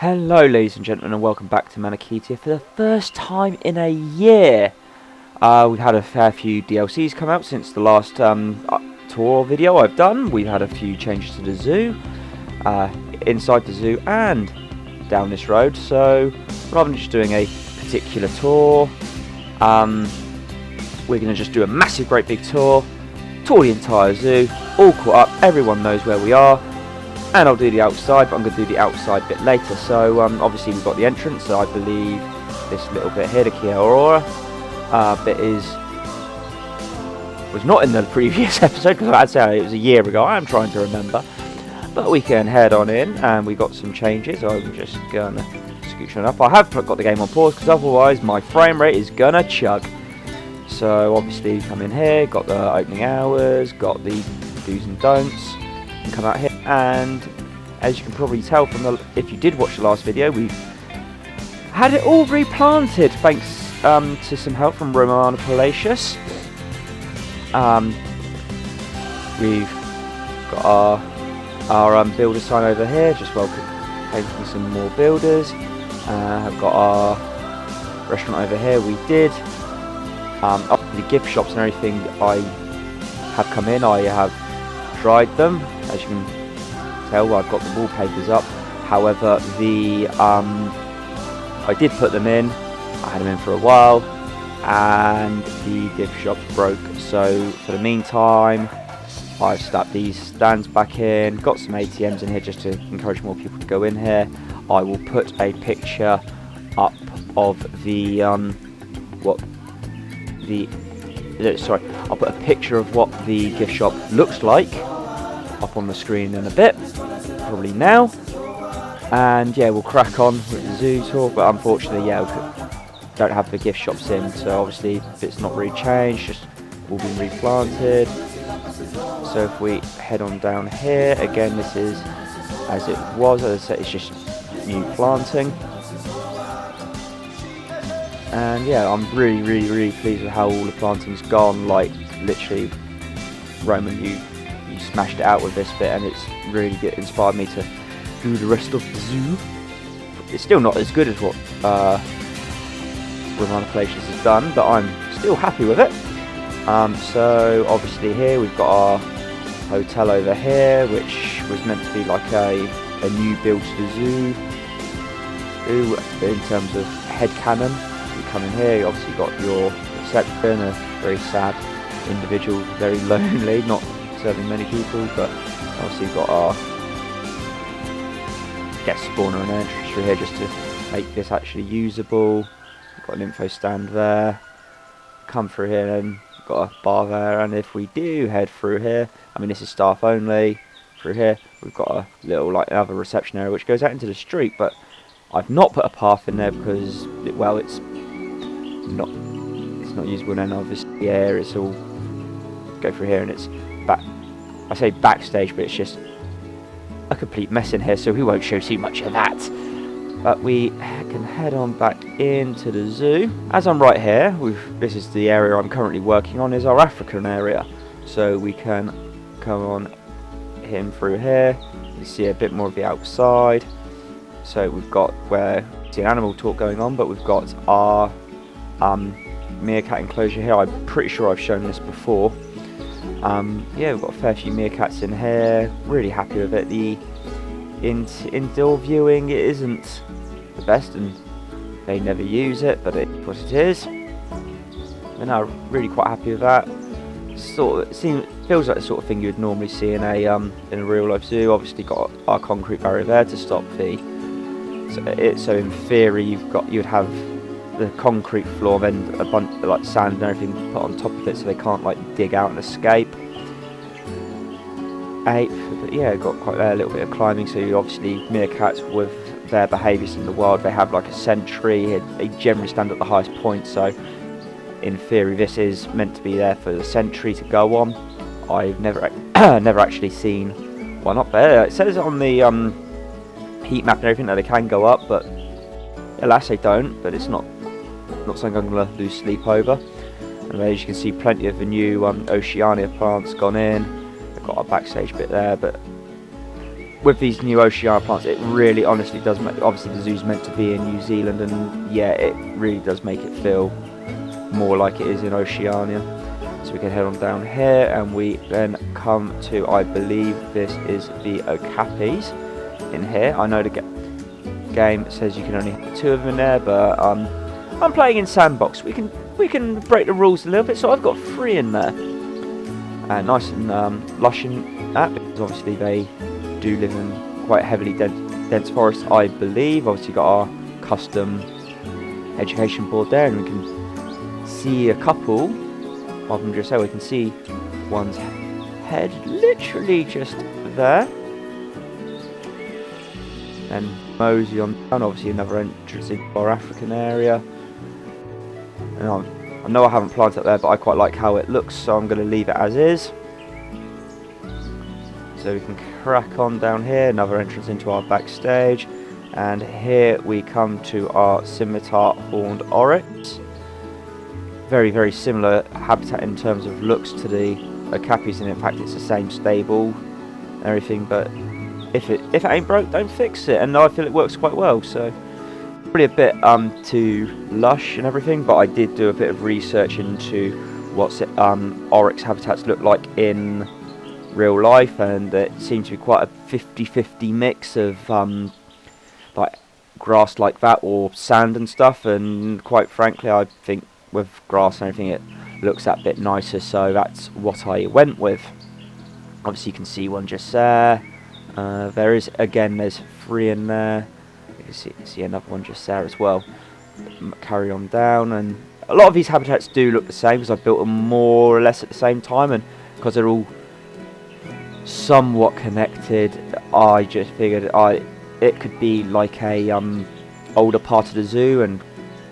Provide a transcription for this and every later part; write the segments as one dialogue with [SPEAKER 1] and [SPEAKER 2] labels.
[SPEAKER 1] Hello ladies and gentlemen, and welcome back to Manaakitia for the first time in a year. We've had a fair few DLCs come out since the last tour video I've done. We've had a few changes to the zoo, inside the zoo and down this road. So rather than just doing a particular tour, we're going to just do a massive great big tour the entire zoo, all caught up, everyone knows where we are. And I'll do the outside, but I'm going to do the outside bit later. So obviously we've got the entrance, so I believe this little bit here, the Kia Aurora bit was not in the previous episode, because I'd say it was a year ago. I'm trying to remember. But we can head on in, and we got some changes. I'm just going to scooch on up. I have got the game on pause, because otherwise my frame rate is going to chug. So obviously come in here, got the opening hours, got the do's and don'ts. Come out here, and as you can probably tell from the, if you did watch the last video, we've had it all replanted thanks to some help from Romanopulatious. We've got our builder sign over here, just welcoming some more builders. I've got our restaurant over here. We did up the gift shops and everything. I have come in. I have tried them. As you can tell, I've got the wallpapers up. However, I did put them in. I had them in for a while, and the gift shops broke. So for the meantime, I've stuck these stands back in. Got some ATMs in here just to encourage more people to go in here. I will put a picture up of the I'll put a picture of what the gift shop looks like up on the screen in a bit, probably now. And yeah, we'll crack on with the zoo tour, but unfortunately, yeah, we don't have the gift shops in, so obviously it's not really changed, just all been replanted. So if we head on down here, again, this is as it was. As I said, it's just new planting. And yeah, I'm really pleased with how all the planting's gone. Like literally, Roman, you smashed it out with this bit, and it's really inspired me to do the rest of the zoo. It's still not as good as what Romanopulatious has done, but I'm still happy with it. So obviously here we've got our hotel over here, which was meant to be like a new build to the zoo. In terms of headcanon, you come in here, you obviously got your reception, a very sad individual, very lonely, not serving many people, but obviously got our guest spawner and entrance through here just to make this actually usable. We've got an info stand there. Come through here, and got a bar there, and if we do head through here, I mean this is staff only. Through here we've got a little like another reception area which goes out into the street, but I've not put a path in there because it's not usable. Then obviously yeah, it's all go through here, and it's back. I say backstage, but it's just a complete mess in here, so we won't show too much of that. But we can head on back into the zoo. As I'm right here, this is the area I'm currently working on, is our African area. So we can come on in through here. You see a bit more of the outside. So we've got where you see an animal talk going on, but we've got our meerkat enclosure here. I'm pretty sure I've shown this before. Yeah, we've got a fair few meerkats in here. Really happy with it. The indoor viewing, it isn't the best, and they never use it, but it's what it is. And I'm really quite happy with that. Feels like the sort of thing you would normally see in a real life zoo. Obviously got our concrete barrier there to stop so in theory you'd have the concrete floor, then a bunch of like sand and everything put on top of it, so they can't like dig out and escape. But yeah, got quite a little bit of climbing. So you obviously meerkats with their behaviours in the wild, they have like a sentry. They generally stand at the highest point, so in theory this is meant to be there for the sentry to go on. I've never never actually seen one up there. It says on the heat map and everything that they can go up, but alas they don't. But it's not something I'm going to lose sleep over. And as you can see, plenty of the new Oceania plants gone in. They've got our backstage bit there, but with these new Oceania plants, it really honestly does make, obviously the zoo's meant to be in New Zealand, and yeah, it really does make it feel more like it is in Oceania. So we can head on down here, and we then come to, I believe this is the okapis in here. I know the game says you can only have 2 of them in there, but I'm playing in sandbox. We can break the rules a little bit, so I've got 3 in there. Nice and lush in that, because obviously they do live in quite heavily dense forests, I believe. Obviously got our custom education board there, and we can see a couple of them just there. We can see one's head literally just there. And mosey on down, obviously another entrance into our African area. And I know I haven't planted up there, but I quite like how it looks, so I'm going to leave it as is. So we can crack on down here, another entrance into our backstage. And here we come to our scimitar horned oryx. Very, very similar habitat in terms of looks to the okapis, and in fact it's the same stable and everything, but if it ain't broke, don't fix it, and I feel it works quite well. So probably a bit too lush and everything, but I did do a bit of research into what oryx habitats look like in real life, and it seems to be quite a 50-50 mix of like grass like that or sand and stuff, and quite frankly I think with grass and everything it looks that bit nicer, so that's what I went with. Obviously you can see one just there. There's 3 in there. You can see another one just there as well. Carry on down, and a lot of these habitats do look the same because I built them more or less at the same time, and because they're all somewhat connected, I just figured it could be like a older part of the zoo, and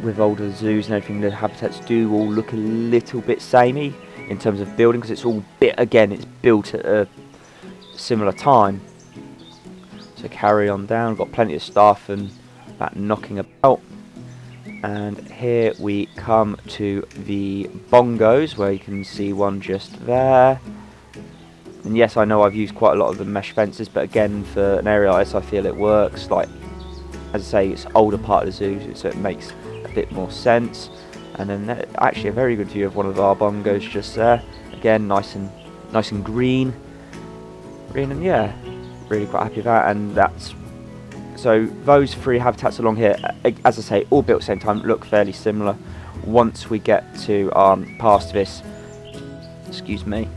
[SPEAKER 1] with older zoos and everything, the habitats do all look a little bit samey in terms of building, because it's all it's built at a similar time. So carry on down, got plenty of stuff and that knocking about. And here we come to the bongos, where you can see one just there. And yes, I know I've used quite a lot of the mesh fences, but again, for an area like this, I feel it works. Like, as I say, it's older part of the zoo, so it makes a bit more sense. And then actually a very good view of one of our bongos just there. Again, nice and green, and yeah, really quite happy with that. And that's so those 3 habitats along here, as I say, all built at the same time, look fairly similar. Once we get to past this, excuse me.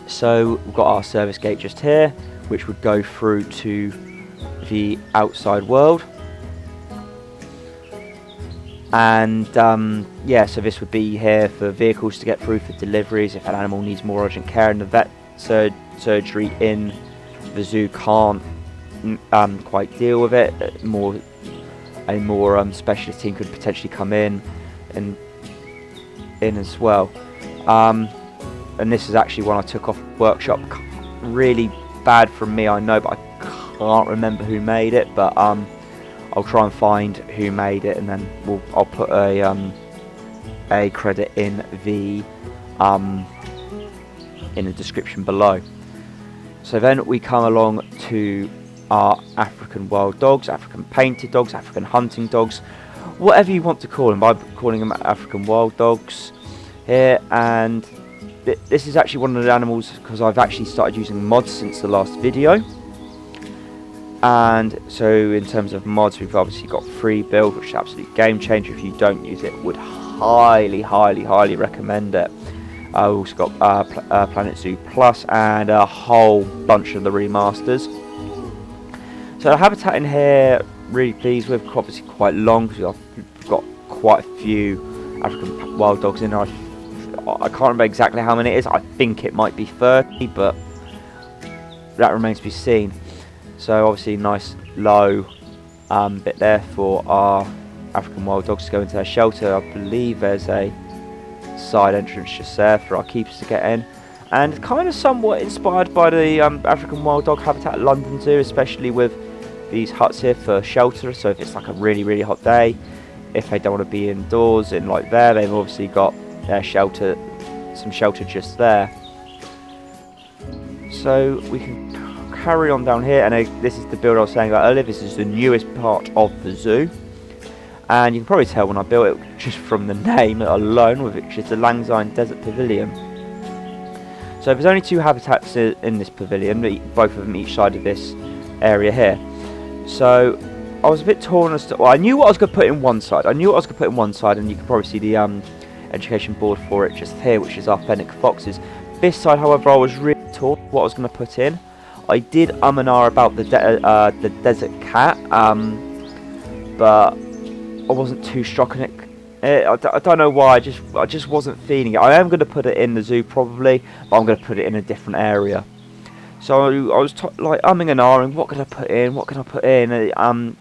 [SPEAKER 1] So we've got our service gate just here, which would go through to the outside world. And yeah, so this would be here for vehicles to get through for deliveries if an animal needs more urgent care, and the vet surgery in the zoo can't quite deal with it. A more specialist team could potentially come in as well. And this is actually one I took off workshop. Really bad from me, I know, but I can't remember who made it. But I'll try and find who made it, and then I'll put a credit in the description below. So then we come along to our African wild dogs, African painted dogs, African hunting dogs, whatever you want to call them. I'm calling them African wild dogs here, and this is actually one of the animals because I've actually started using mods since the last video. And so in terms of mods, we've obviously got free build, which is absolute game changer. If you don't use it, would highly recommend it. I've also got Planet Zoo Plus and a whole bunch of the remasters. So the habitat in here, really pleased with. Obviously quite long because we've got quite a few African wild dogs in there. I can't remember exactly how many it is. I think it might be 30, but that remains to be seen. So obviously nice low bit there for our African wild dogs to go into their shelter. I believe there's a side entrance just there for our keepers to get in, and kind of somewhat inspired by the African wild dog habitat at London Zoo, especially with these huts here for shelter. So if it's like a really hot day, if they don't want to be indoors in like there, they've obviously got their shelter, some shelter just there. So we can carry on down here, and this is the build I was saying about earlier. This is the newest part of the zoo, and you can probably tell when I built it just from the name alone, which is the Lang Syne Dessert Pavillion. So there's only 2 habitats in this pavilion, both of them each side of this area here. So I was a bit torn as to, well, I knew what I was going to put in one side. And you can probably see the education board for it just here, which is our fennec foxes. This side, however, I was really torn what I was going to put in. I did and ah about the desert cat, but I wasn't too struck on it. I don't know why. I just wasn't feeling it. I am going to put it in the zoo probably, but I'm going to put it in a different area. So I was like umming and ahhing. What can I put in? What can I put in? I'm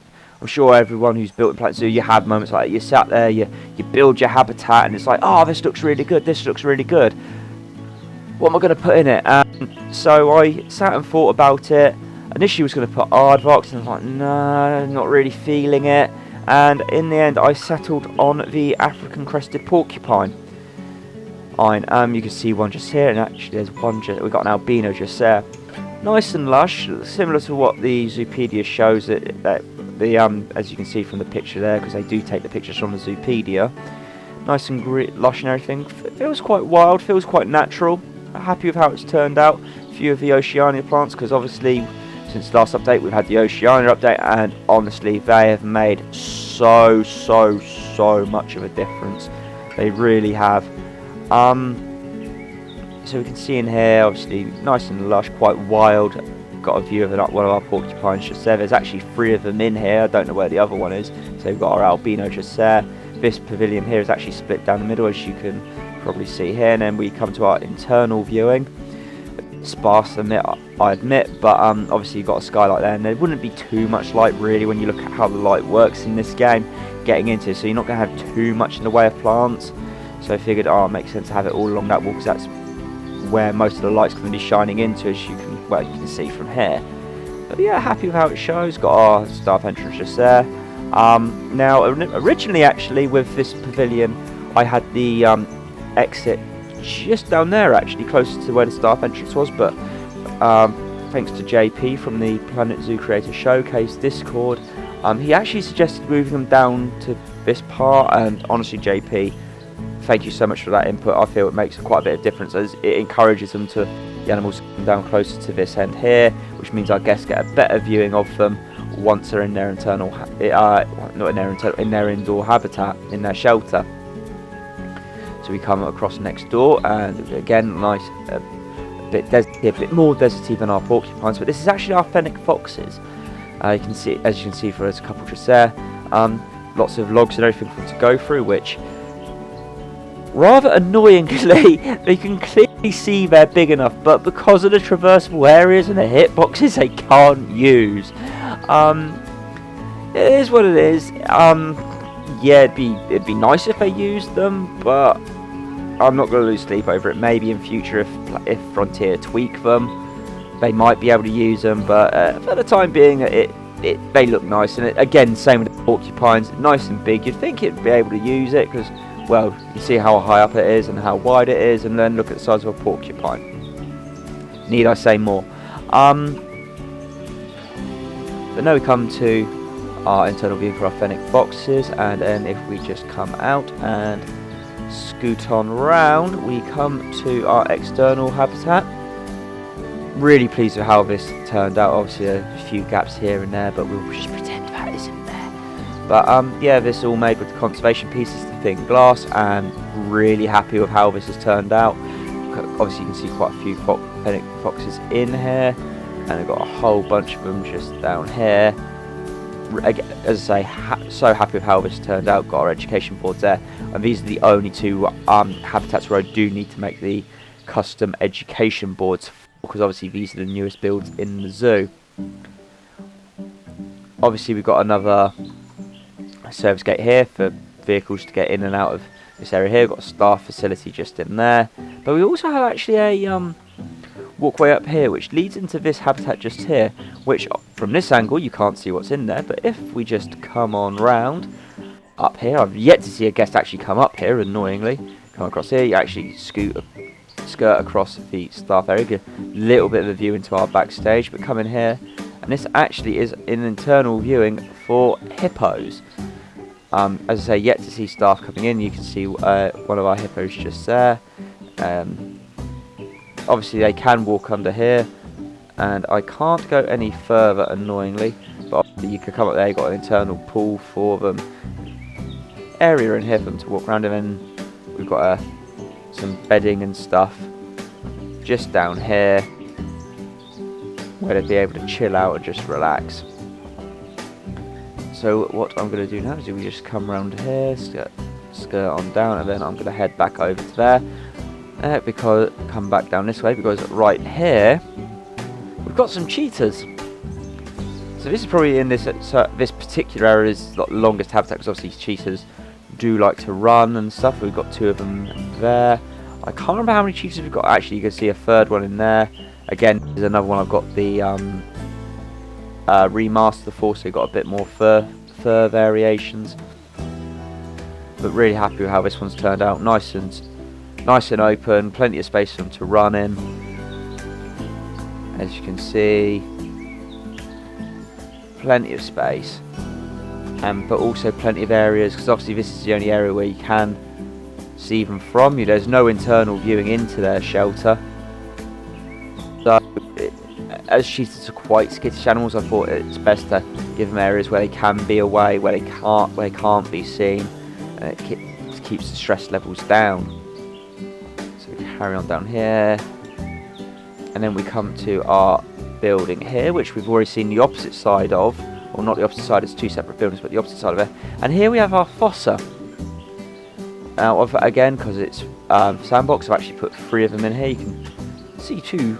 [SPEAKER 1] sure everyone who's built a Planet Zoo, you have moments like that. You sat there, you build your habitat, and it's like, oh, this looks really good. This looks really good. What am I going to put in it? So I sat and thought about it. Initially, I was going to put aardvarks, and I was like, no, not really feeling it. And in the end, I settled on the African crested porcupine. You can see one just here, and actually there's one we've got an albino just there. Nice and lush, similar to what the Zoopedia shows it. As you can see from the picture there, because they do take the pictures from the Zoopedia. Nice and lush and everything. Feels quite wild, feels quite natural. Happy with how it's turned out. A few of the Oceania plants, because obviously since the last update we've had the Oceania update, and honestly they have made so much of a difference. They really have. So we can see in here, obviously nice and lush, quite wild. Got a view of one of our porcupines just there. There's actually 3 of them in here. I don't know where the other one is. So we've got our albino just there. This pavilion here is actually split down the middle, as you can probably see here. And then we come to our internal viewing. Sparse I admit, but obviously you've got a skylight there, and there wouldn't be too much light really when you look at how the light works in this game getting into it. So you're not going to have too much in the way of plants. So I figured, it makes sense to have it all along that wall, because that's where most of the light's going to be shining into, as you can see from here. But yeah, happy with how it shows. Got our staff entrance just there. Now originally, actually, with this pavilion, I had the exit just down there, actually closer to where the staff entrance was, but thanks to JP from the Planet Zoo Creator Showcase Discord, he actually suggested moving them down to this part, and honestly, JP, thank you so much for that input. I feel it makes quite a bit of difference, as it encourages them to, the animals to come down closer to this end here, which means our guests get a better viewing of them once they're in their internal, in their indoor habitat, in their shelter. So we come across next door, and again, nice, a bit more deserty than our porcupines, but this is actually our fennec foxes. You can see, as you can see, there's a couple just there. Lots of logs and everything for them to go through, which, rather annoyingly, they can clearly see they're big enough, but because of the traversable areas and the hitboxes, they can't use. It is what it is. Yeah, it'd be nice if they used them, but I'm not going to lose sleep over it. Maybe in future, if Frontier tweak them, they might be able to use them. But for the time being, they look nice. And again, same with the porcupines, nice and big. You'd think it'd be able to use it because, well, you see how high up it is and how wide it is, and then look at the size of a porcupine. Need I say more? But now we come to our internal view for our fennec foxes, and then if we just come out and scoot on round, we come to our external habitat. Really pleased with how this turned out. Obviously a few gaps here and there, but we'll just pretend that isn't there. But yeah, this is all made with the conservation pieces, the thin glass, and really happy with how this has turned out. Obviously you can see quite a few fennec foxes in here, and I've got a whole bunch of them just down here. As I say, so happy with how this turned out. Got our education boards there, and these are the only 2 habitats where I do need to make the custom education boards, because obviously these are the newest builds in the zoo. Obviously we've got another service gate here for vehicles to get in and out of this area here. Got a staff facility just in there, but we also have actually a walkway up here which leads into this habitat just here, which from this angle you can't see what's in there, but if we just come on round up here, I've yet to see a guest actually come up here, annoyingly. Come across here, you actually scoot skirt across the staff area, get a little bit of a view into our backstage, but come in here, and this actually is an internal viewing for hippos. As I say, yet to see staff coming in. You can see one of our hippos just there. Obviously they can walk under here, and I can't go any further, annoyingly, but you could come up there. You've got an internal pool for them, area in here for them to walk around, and then we've got some bedding and stuff just down here where they'd be able to chill out and just relax. So what I'm going to do now is we just come around here, skirt on down, and then I'm going to head back over to there, because come back down this way, because right here we've got some cheetahs. So this is probably in this particular area is the longest habitat, because obviously cheetahs do like to run and stuff. We've got 2 of them there. I can't remember how many cheetahs we've got. Actually, you can see a 3rd one in there. Again, there's another one I've got the remaster for, so you've got a bit more fur variations. But really happy with how this one's turned out. Nice and open, plenty of space for them to run in. As you can see, plenty of space, but also plenty of areas, because obviously this is the only area where you can see them from. There's no internal viewing into their shelter. So, as cheetahs are quite skittish animals, I thought it's best to give them areas where they can be away, where they can't be seen, and it keeps the stress levels down. So we carry on down here, and then we come to our building here, which we've already seen the opposite side of, or not the opposite side, it's 2 separate buildings, but the opposite side of it. And here we have our fossa. Now, again, because it's sandbox, I've actually put 3 of them in here. You can see 2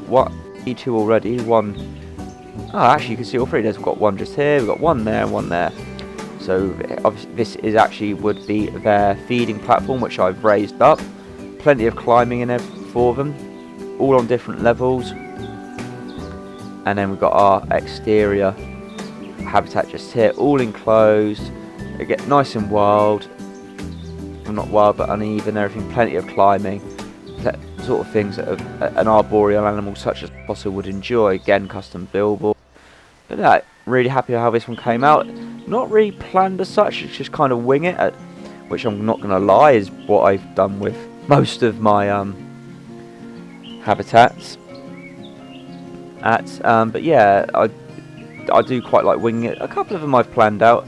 [SPEAKER 1] already. Actually you can see all 3. We've got 1 just here, we've got 1 there and 1 there. So obviously this is actually would be their feeding platform, which I've raised up. Plenty of climbing in there for them, all on different levels. And then we've got our exterior habitat just here, all enclosed. They get nice and wild, well, not wild but uneven, everything, plenty of climbing, sort of things that an arboreal animal such as possum would enjoy. Again, custom billboard. But yeah, really happy with how this one came out. Not really planned as such, it's just kind of wing it, which I'm not going to lie is what I've done with most of my habitats. But yeah, I do quite like winging it. A couple of them I've planned out,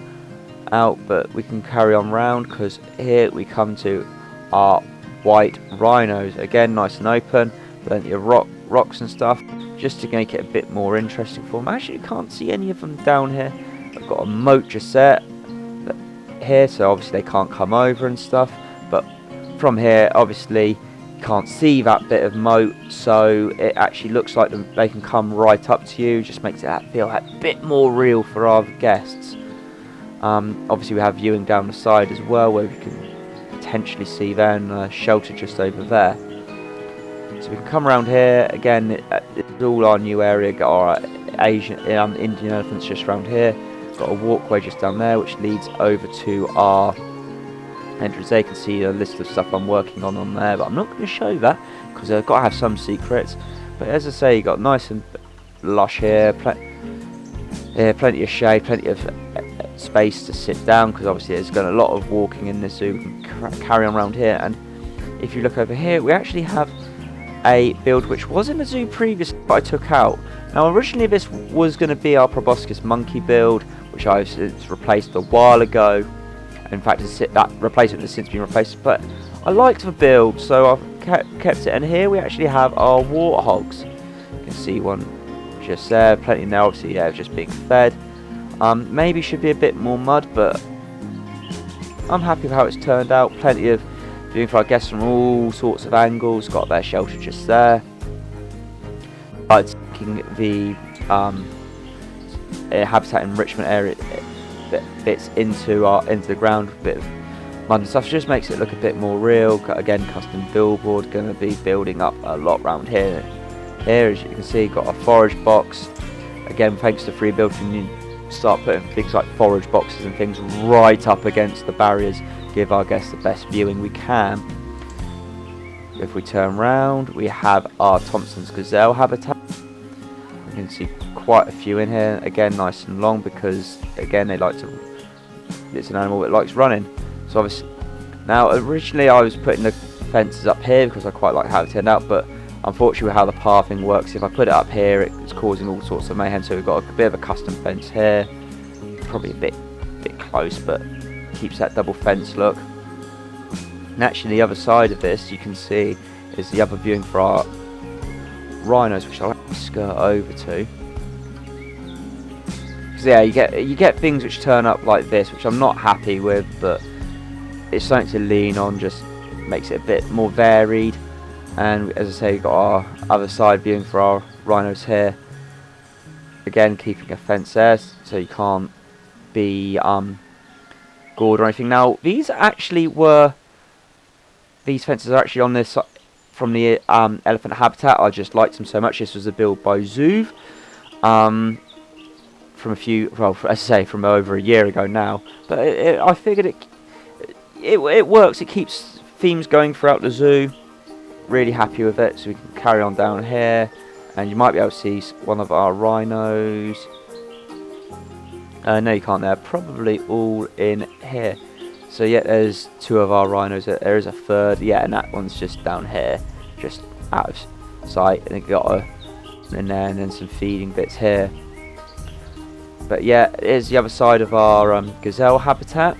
[SPEAKER 1] but we can carry on round, because here we come to our white rhinos. Again, nice and open, plenty of rocks and stuff, just to make it a bit more interesting for them. Actually, you can't see any of them down here. I've got a moat just set here, so obviously they can't come over and stuff. But from here, obviously, you can't see that bit of moat, so it actually looks like they can come right up to you. Just makes it feel a bit more real for our guests. Obviously, we have viewing down the side as well, where we can potentially see then shelter just over there. So we can come around here again. It's all our new area. Got our Indian elephants just around here. Got a walkway just down there, which leads over to our entrance there. You can see a list of stuff I'm working on there, but I'm not going to show that because I've got to have some secrets. But as I say, you got nice and lush here, plenty of shade, plenty of space to sit down, because obviously there's got a lot of walking in this zoo. We can carry on around here, and if you look over here, we actually have a build which was in the zoo previously, but I took out. Now originally this was going to be our proboscis monkey build, which I've since replaced a while ago. In fact, that replacement has since been replaced, but I liked the build, so I've kept it. And here we actually have our warthogs. You can see one just there, plenty now, obviously, yeah, just being fed. Maybe should be a bit more mud, but I'm happy with how it's turned out. Plenty of viewing for our guests from all sorts of angles. Got their shelter just there. Taking the habitat enrichment area bits into the ground, a bit of mud and stuff, just makes it look a bit more real. Again, custom billboard, going to be building up a lot around here. Here, as you can see, got a forage box. Again, thanks to free build, you can start putting things like forage boxes and things right up against the barriers, give our guests the best viewing we can. If we turn round, we have our Thompson's gazelle habitat. You can see quite a few in here. Again, nice and long because, again, they like to. It's an animal that likes running. So obviously, now originally I was putting the fences up here because I quite like how it turned out, but unfortunately with how the pathing works, if I put it up here, it's causing all sorts of mayhem. So we've got a bit of a custom fence here, probably a bit close, but keeps that double fence look. And actually the other side of this, you can see, is the other viewing for our rhinos, which I'll have to skirt over to. Because yeah, you get things which turn up like this, which I'm not happy with, but it's something to lean on, just makes it a bit more varied. And as I say, we've got our other side viewing for our rhinos here. Again, keeping a fence there, so you can't be gored or anything. Now, these fences are actually on this side from the elephant habitat. I just liked them so much. This was a build by Zoov, from as I say, from over a year ago now. But I figured it works. It keeps themes going throughout the zoo. Really happy with it. So we can carry on down here, and you might be able to see one of our rhinos. No, you can't. They're probably all in here. So yeah, there's two of our rhinos. There is a third. Yeah, and that one's just down here, just out of sight. And it got in there, and then some feeding bits here. But yeah, here's the other side of our gazelle habitat.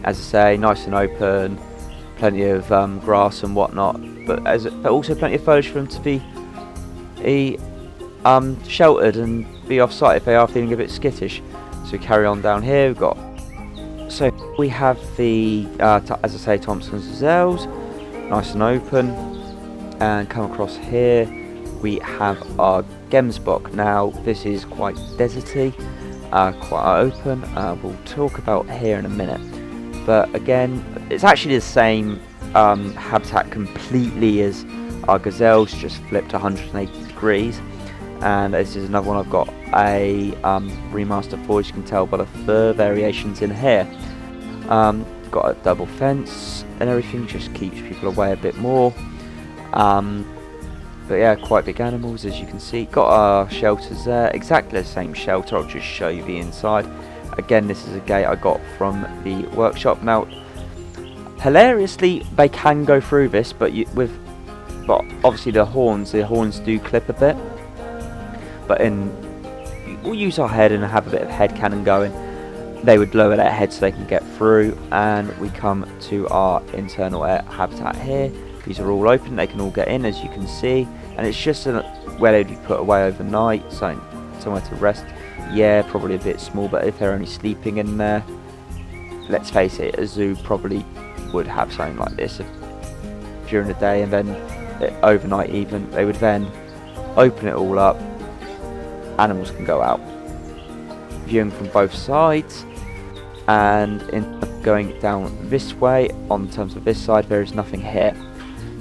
[SPEAKER 1] As I say, nice and open, plenty of grass and whatnot, but also plenty of foliage for them to be sheltered and be off site if they are feeling a bit skittish. So we carry on down here. We have the as I say, Thompson's gazelles, nice and open, and come across here we have our gemsbok. Now this is quite deserty, quite open. We'll talk about here in a minute, but again, it's actually the same habitat completely as our gazelles, just flipped 180 degrees. And this is another one I've got a remaster for, as you can tell by the fur variations in here. Got a double fence and everything, just keeps people away a bit more. But yeah, quite big animals, as you can see. Got our shelters there, exactly the same shelter. I'll just show you the inside. Again, this is a gate I got from the workshop. Now, hilariously, they can go through this, but obviously the horns do clip a bit. But we'll use our head and have a bit of head cannon going. They would lower their head so they can get through, and we come to our internal air habitat here. These are all open, they can all get in, as you can see, and it's just where they'd be put away overnight, somewhere to rest. Yeah, probably a bit small, but if they're only sleeping in there, let's face it, a zoo probably would have something like this during the day, and then overnight even, they would then open it all up. Animals can go out. Viewing from both sides, and going down this way, on terms of this side, there is nothing here.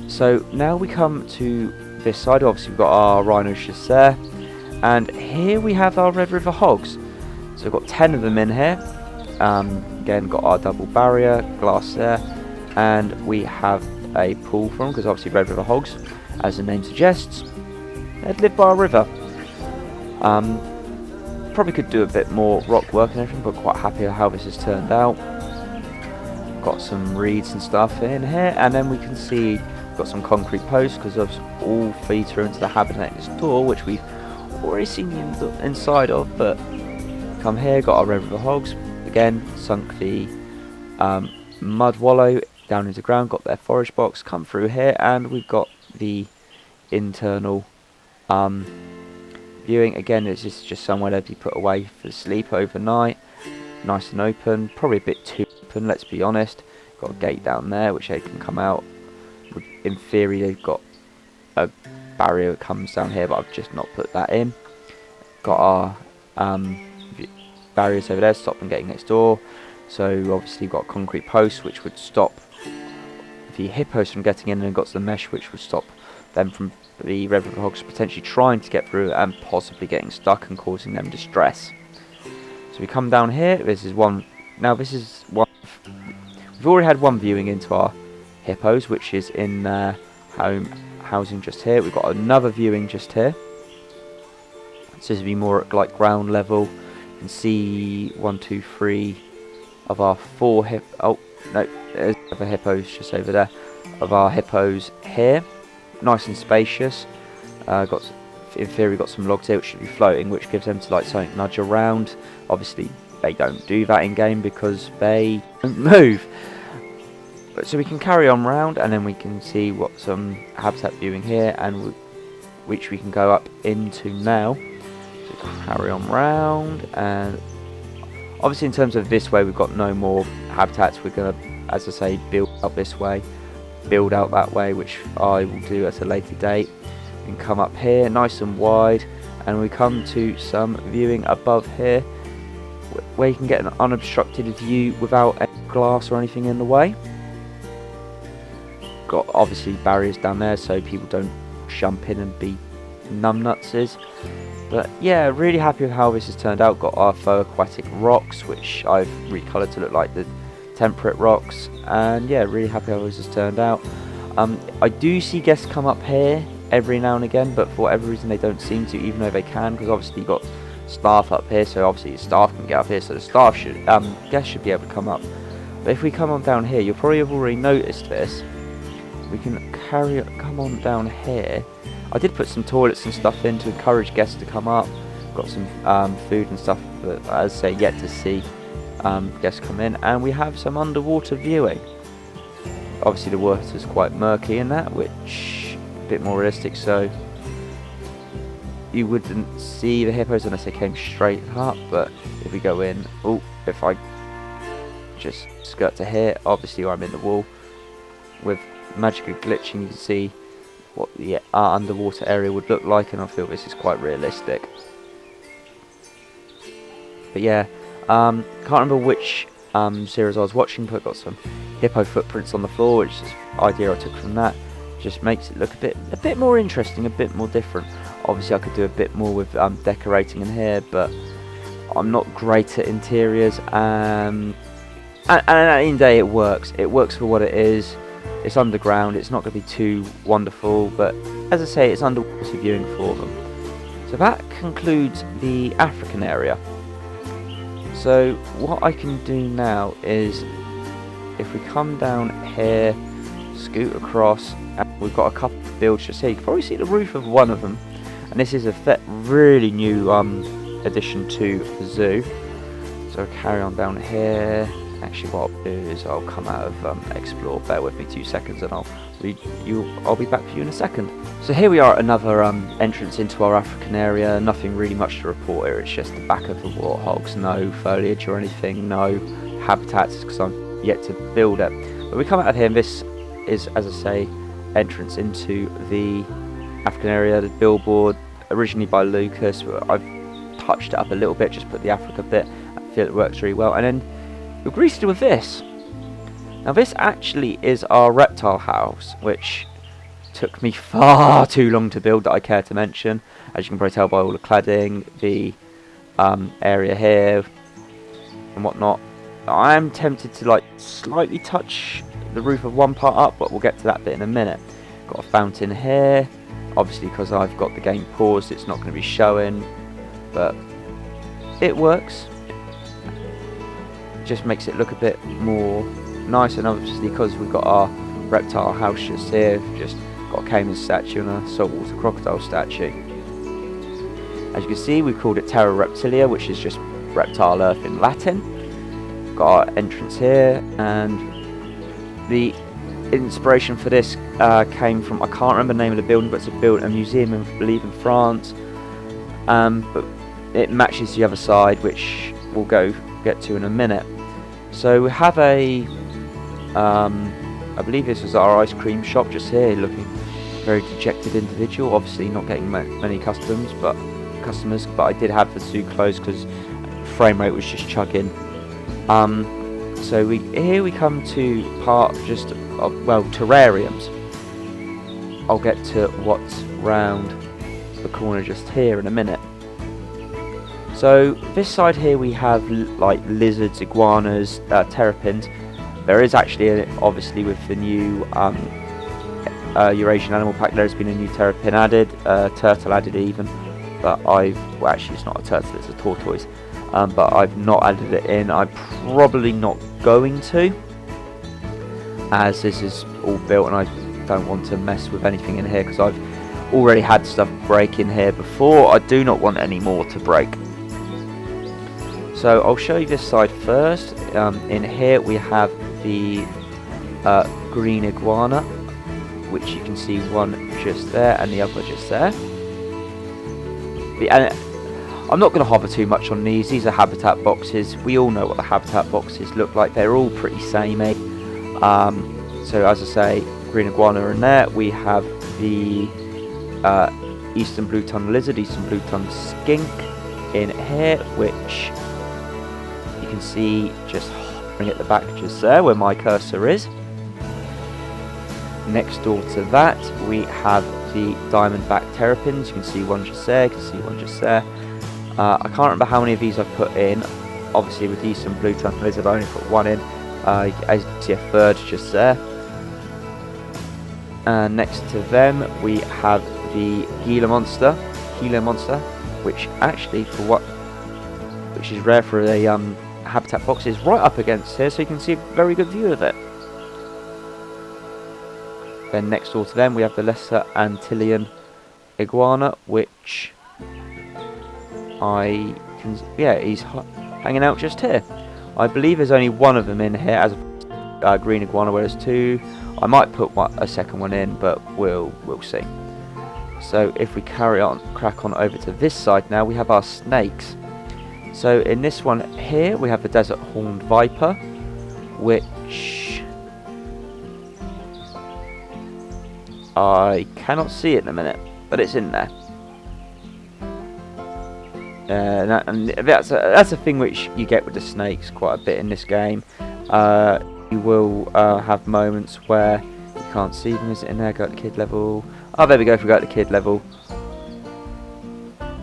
[SPEAKER 1] So now we come to this side. Obviously we've got our rhinos just there, and here we have our Red River hogs. So we've got 10 of them in here. Again, got our double barrier glass there, and we have a pool for them, because obviously Red River hogs, as the name suggests, they'd live by a river. Probably could do a bit more rock work and everything, but quite happy with how this has turned out. Got some reeds and stuff in here, and then we can see got some concrete posts, because those all feed through into the habitat next door, which we've already seen the inside of. But come here, got our Red River hogs. Again, sunk the mud wallow down into the ground, got their forage box, come through here, and we've got the internal viewing. Again, it's just somewhere they'd be put away for sleep overnight. Nice and open, probably a bit too open, let's be honest. Got a gate down there which they can come out. In theory they've got a barrier that comes down here, but I've just not put that in. Got our barriers over there to stop them getting next door. So obviously you've got concrete posts which would stop the hippos from getting in, and got the mesh which would stop them from the Red River hogs potentially trying to get through and possibly getting stuck and causing them distress. So we come down here. This is one. Now this is one. We've already had one viewing into our hippos, which is in housing just here. We've got another viewing just here. So this would be more at like ground level. You can see 1, 2, 3 of our 4 oh no, there's other hippos just over there. Of our hippos here, nice and spacious. In theory, got some logs here which should be floating, which gives them to like something nudge around. Obviously, they don't do that in game because they don't move. But so we can carry on round, and then we can see what some habitat viewing here, and which we can go up into now. So carry on round, and obviously in terms of this way, we've got no more habitats. We're gonna, as I say, build up this way, build out that way, which I will do at a later date. We can come up here, nice and wide, and we come to some viewing above here, where you can get an unobstructed view without any glass or anything in the way. Got obviously barriers down there so people don't jump in and be numbnutses. But yeah, really happy with how this has turned out. Got our faux aquatic rocks, which I've recoloured to look like the temperate rocks, and yeah, really happy how this has turned out. I do see guests come up here every now and again, but for whatever reason they don't seem to, even though they can, because obviously you've got staff up here, so obviously the staff can get up here, so the staff should, guests should be able to come up. But if we come on down here, you'll probably have already noticed this. We can come on down here. I did put some toilets and stuff in to encourage guests to come up. Got some food and stuff, but as I say, yet to see guests come in. And we have some underwater viewing. Obviously the water's quite murky in that, which a bit more realistic, so you wouldn't see the hippos unless they came straight up. But if we go in, if I just skirt to here, obviously I'm in the wall with magical glitching. You can see what the underwater area would look like, and I feel this is quite realistic. But yeah, can't remember which series I was watching, but I got some hippo footprints on the floor, which is the idea I took from that. Just makes it look a bit more interesting, a bit more different. Obviously I could do a bit more with decorating in here, but I'm not great at interiors, and at the end of the day it works for what it is. It's underground, it's not going to be too wonderful, but as I say, it's underwater viewing for them. So that concludes the African area. So what I can do now is, if we come down here, scoot across, and we've got a couple of builds just here. You can probably see the roof of one of them, and this is a really new addition to the zoo. So I'll carry on down here. Actually, what I'll do is I'll come out of explore. Bear with me 2 seconds, and I'll be back for you in a second. So here we are at another entrance into our African area. Nothing really much to report here. It's just the back of the warthogs. No foliage or anything. No habitats, because I'm yet to build it. But we come out of here, and this is, as I say, entrance into the African area. The billboard, originally by Lukas. I've touched it up a little bit, just put the Africa bit. I feel it works really well. And then we're greeted with this. Now this actually is our reptile house, which took me far too long to build that I care to mention. As you can probably tell by all the cladding, the area here and whatnot. I am tempted to like slightly touch the roof of one part up, but we'll get to that bit in a minute. Got a fountain here. Obviously because I've got the game paused, it's not going to be showing, but it works. Just makes it look a bit more nice, and obviously because we've got our reptile house just here, we've just got a caiman statue and a saltwater crocodile statue. As you can see, we've called it Terra Reptilia, which is just reptile earth in Latin. Got our entrance here, and the inspiration for this came from, I can't remember the name of the building, but it's a museum, I believe, in France. But it matches the other side, which we'll get to in a minute. So we have a, I believe this was our ice cream shop just here, looking very dejected individual. Obviously not getting many customers, but I did have the zoo closed because frame rate was just chugging. So here we come to part just of, well, terrariums. I'll get to what's round the corner just here in a minute. So this side here we have like lizards, iguanas, terrapins. There is actually, obviously with the new Eurasian Animal Pack, there's been a new terrapin added, turtle added even, but well actually it's not a turtle, it's a tortoise, but I've not added it in. I'm probably not going to, as this is all built and I don't want to mess with anything in here, because I've already had stuff break in here before. I do not want any more to break. So I'll show you this side first. In here we have the green iguana, which you can see one just there and the other just there. And I'm not going to hover too much on these. These are habitat boxes. We all know what the habitat boxes look like. They're all pretty samey. So as I say, green iguana in there. We have the eastern blue-tongued lizard, eastern blue-tongued skink in here, which you can see just hovering at the back just there where my cursor is. Next door to that we have the diamondback terrapins. You can see one just there, you can see one just there. I can't remember how many of these I've put in. Obviously with the eastern blue-tongued lizard I only put one in. As you can see, a third just there. Next to them we have the Gila monster, which actually which is rare for a habitat box, is right up against here, so you can see a very good view of it. Then next door to them we have the lesser Antillean iguana, which he's hanging out just here. I believe there's only one of them in here as a green iguana, whereas two. I might put a second one in, but we'll see. So if we crack on over to this side now, we have our snakes. So in this one here we have the desert horned viper, which I cannot see it in a minute, but it's in there. And that's a thing which you get with the snakes quite a bit in this game. You will have moments where you can't see them. Is it in there? Go at the kid level. Oh, there we go. If we go at the kid level,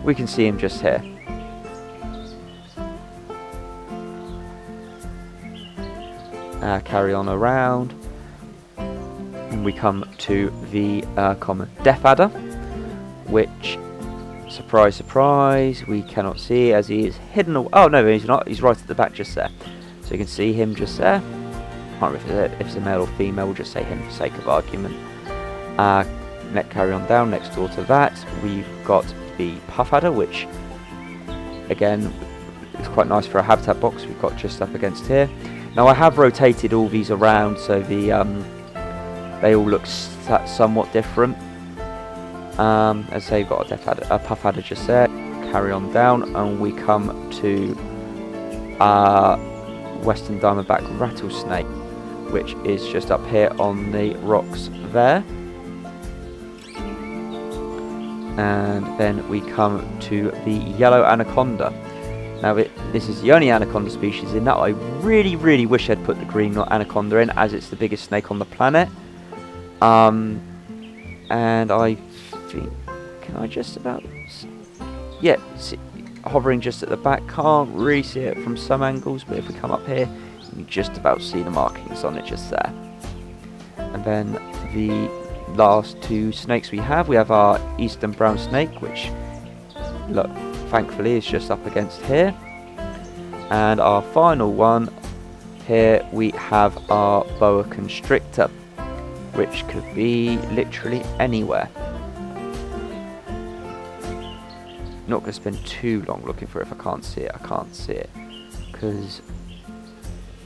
[SPEAKER 1] we can see him just here. Carry on around, and we come to the common death adder, which, surprise, surprise, we cannot see as he is hidden. Oh no, he's not. He's right at the back, just there. So you can see him just there. Can't remember if it's a male or female. We'll just say him for sake of argument. Carry on down. Next door to that, we've got the puff adder, which again is quite nice for a habitat box. We've got just up against here. Now I have rotated all these around so the they all look somewhat different. As I say, you've got a puff adder just there. Carry on down, and we come to western diamondback rattlesnake, which is just up here on the rocks there. And then we come to the yellow anaconda. Now this is the only anaconda species in that. I really wish I'd put the green anaconda in, as it's the biggest snake on the planet. And I think, can I just about, yeah, see, hovering just at the back. Can't really see it from some angles, but if we come up here, you can just about see the markings on it just there. And then the last two snakes we have our eastern brown snake, which, look, thankfully is just up against here. And our final one here, we have our boa constrictor, which could be literally anywhere. Not going to spend too long looking for it. If I can't see it, I can't see it, because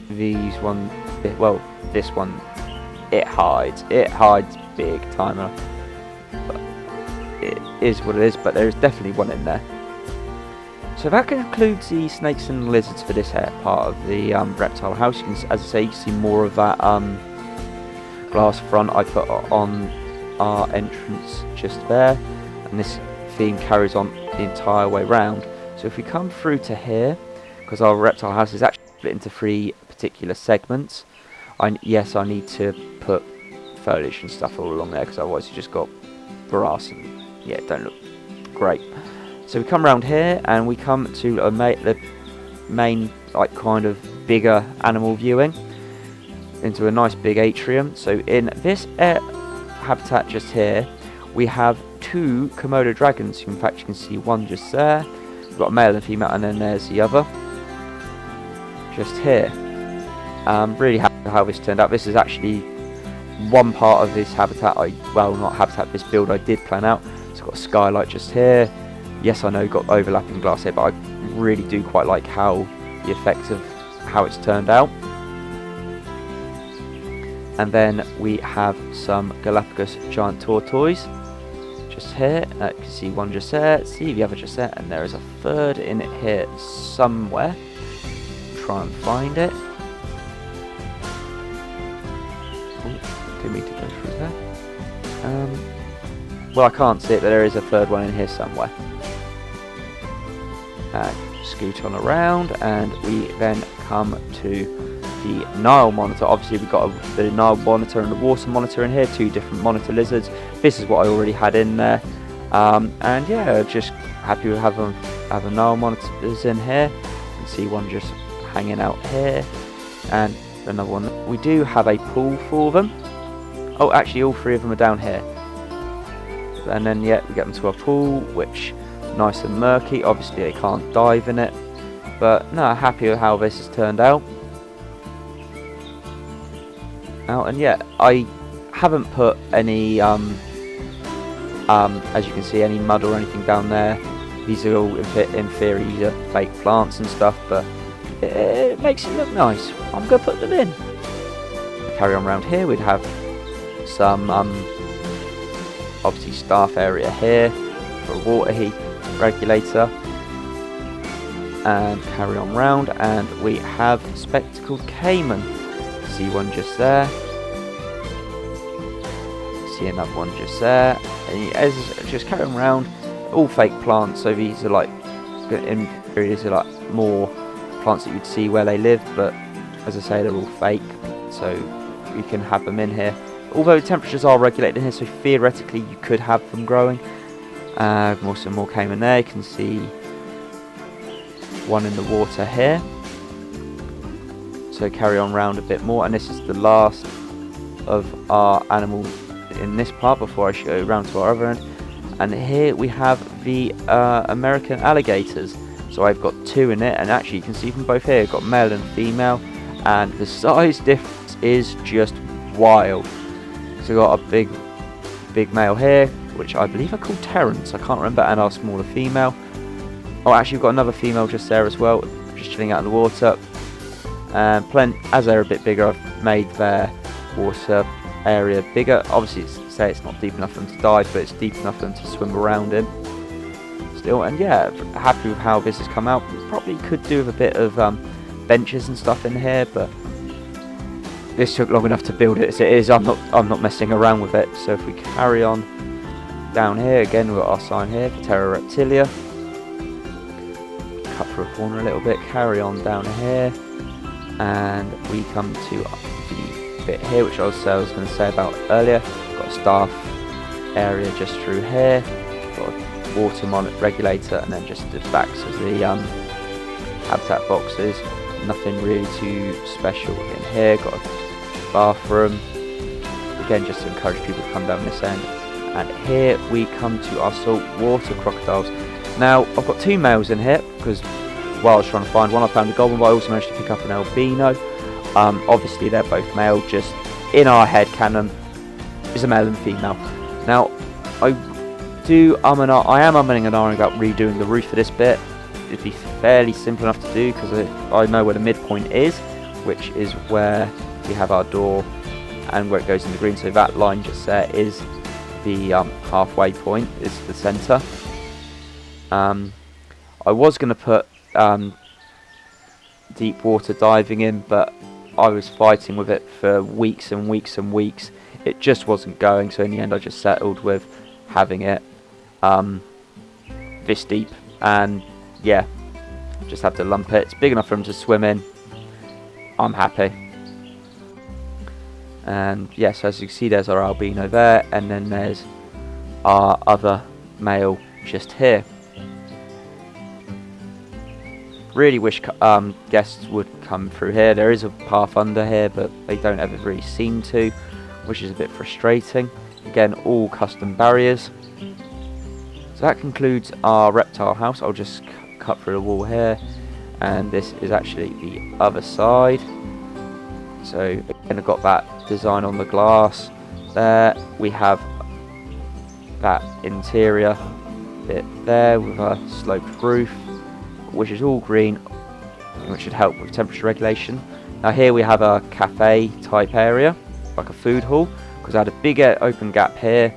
[SPEAKER 1] this one, it hides big time, but it is what it is. But there is definitely one in there. So that concludes the snakes and lizards for this part of the reptile house. You can, as I say, you can see more of that glass front I put on our entrance just there, and this theme carries on the entire way round. So if we come through to here, because our reptile house is actually split into 3 particular segments, yes, I need to put foliage and stuff all along there, because otherwise you just got grass and yeah, it don't look great. So we come around here and we come to the main, like, kind of bigger animal viewing. into a nice big atrium. So in this habitat just here, we have 2 Komodo dragons. In fact, you can see one just there. We've got a male and female, and then there's the other just here. Really happy with how this turned out. This is actually one part of this habitat, well, not habitat, this build I did plan out. It's got a skylight just here. Yes, I know, got overlapping glass here, but I really do quite like how the effect of how it's turned out. And then we have some Galapagos giant tortoise just here. You can see one just there, see the other just there, and there is a third in here somewhere. Try and find it. Didn't mean to go through there. Well, I can't see it, but there is a third one in here somewhere. Scoot on around, and we then come to the Nile monitor. Obviously, we've got the Nile monitor and the water monitor in here, 2 different monitor lizards. This is what I already had in there, and yeah, just happy with having Nile monitors in here. You can see one just hanging out here, and another one. We do have a pool for them. Oh, actually, all 3 of them are down here. And then, yeah, we get them to a pool, which nice and murky. Obviously, they can't dive in it. But, no, happy with how this has turned out. And, yeah, I haven't put any, as you can see, any mud or anything down there. These are all, in theory, these are fake plants and stuff, but it makes it look nice. I'm going to put them in. Carry on around here, we'd have some obviously staff area here for a water heat regulator, and carry on round, and we have spectacled caiman. See one just there, see another one just there, and as just carry on round, all fake plants. So these are like, in theory, these are like more plants that you'd see where they live, but as I say, they're all fake, so you can have them in here. Although the temperatures are regulated in here, so theoretically you could have them growing. Some more caiman there. You can see one in the water here. So carry on round a bit more, and this is the last of our animals in this part before I go round to our other end. And here we have the American alligators. So I've got 2 in it, and actually you can see from both here, I've got male and female, and the size difference is just wild. So we've got a big male here, which I believe are called Terrence, I can't remember, and our smaller female. Oh, actually we've got another female just there as well, just chilling out in the water. And as they're a bit bigger, I've made their water area bigger. Obviously, say it's not deep enough for them to dive, but it's deep enough for them to swim around in still. And yeah, happy with how this has come out. Probably could do with a bit of benches and stuff in here, but this took long enough to build it as it is. I'm not messing around with it. So if we carry on down here, again we've got our sign here for Terra Reptilia. Cut through a corner a little bit, carry on down here, and we come to the bit here which I was going to say about earlier. Got a staff area just through here, got a water regulator, and then just the backs of the habitat boxes. Nothing really too special in here. Got a bathroom, again just to encourage people to come down this end. And here we come to our saltwater crocodiles. Now I've got 2 males in here because while I was trying to find one, I found a golden, but I also managed to pick up an albino. Obviously they're both male, just in our head canon is a male and female. Now I am umming and ahhing about redoing the roof for this bit. It'd be fairly simple enough to do because I know where the midpoint is, which is where we have our door and where it goes in the green. So that line just there is the halfway point, is the centre. I was going to put deep water diving in, but I was fighting with it for weeks and weeks and weeks. It just wasn't going, so in the end I just settled with having it this deep, and yeah, just have to lump it. It's big enough for him to swim in. I'm happy. And yes, as you can see, there's our albino there, and then there's our other male just here. really wish guests would come through here. There is a path under here, but they don't ever really seem to, which is a bit frustrating. Again, all custom barriers. So that concludes our reptile house. I'll just cut through the wall here, and this is actually the other side. So again, I've got that design on the glass there. We have that interior bit there with a sloped roof, which is all green, which should help with temperature regulation. Now here we have a cafe type area, like a food hall, because I had a bigger open gap here,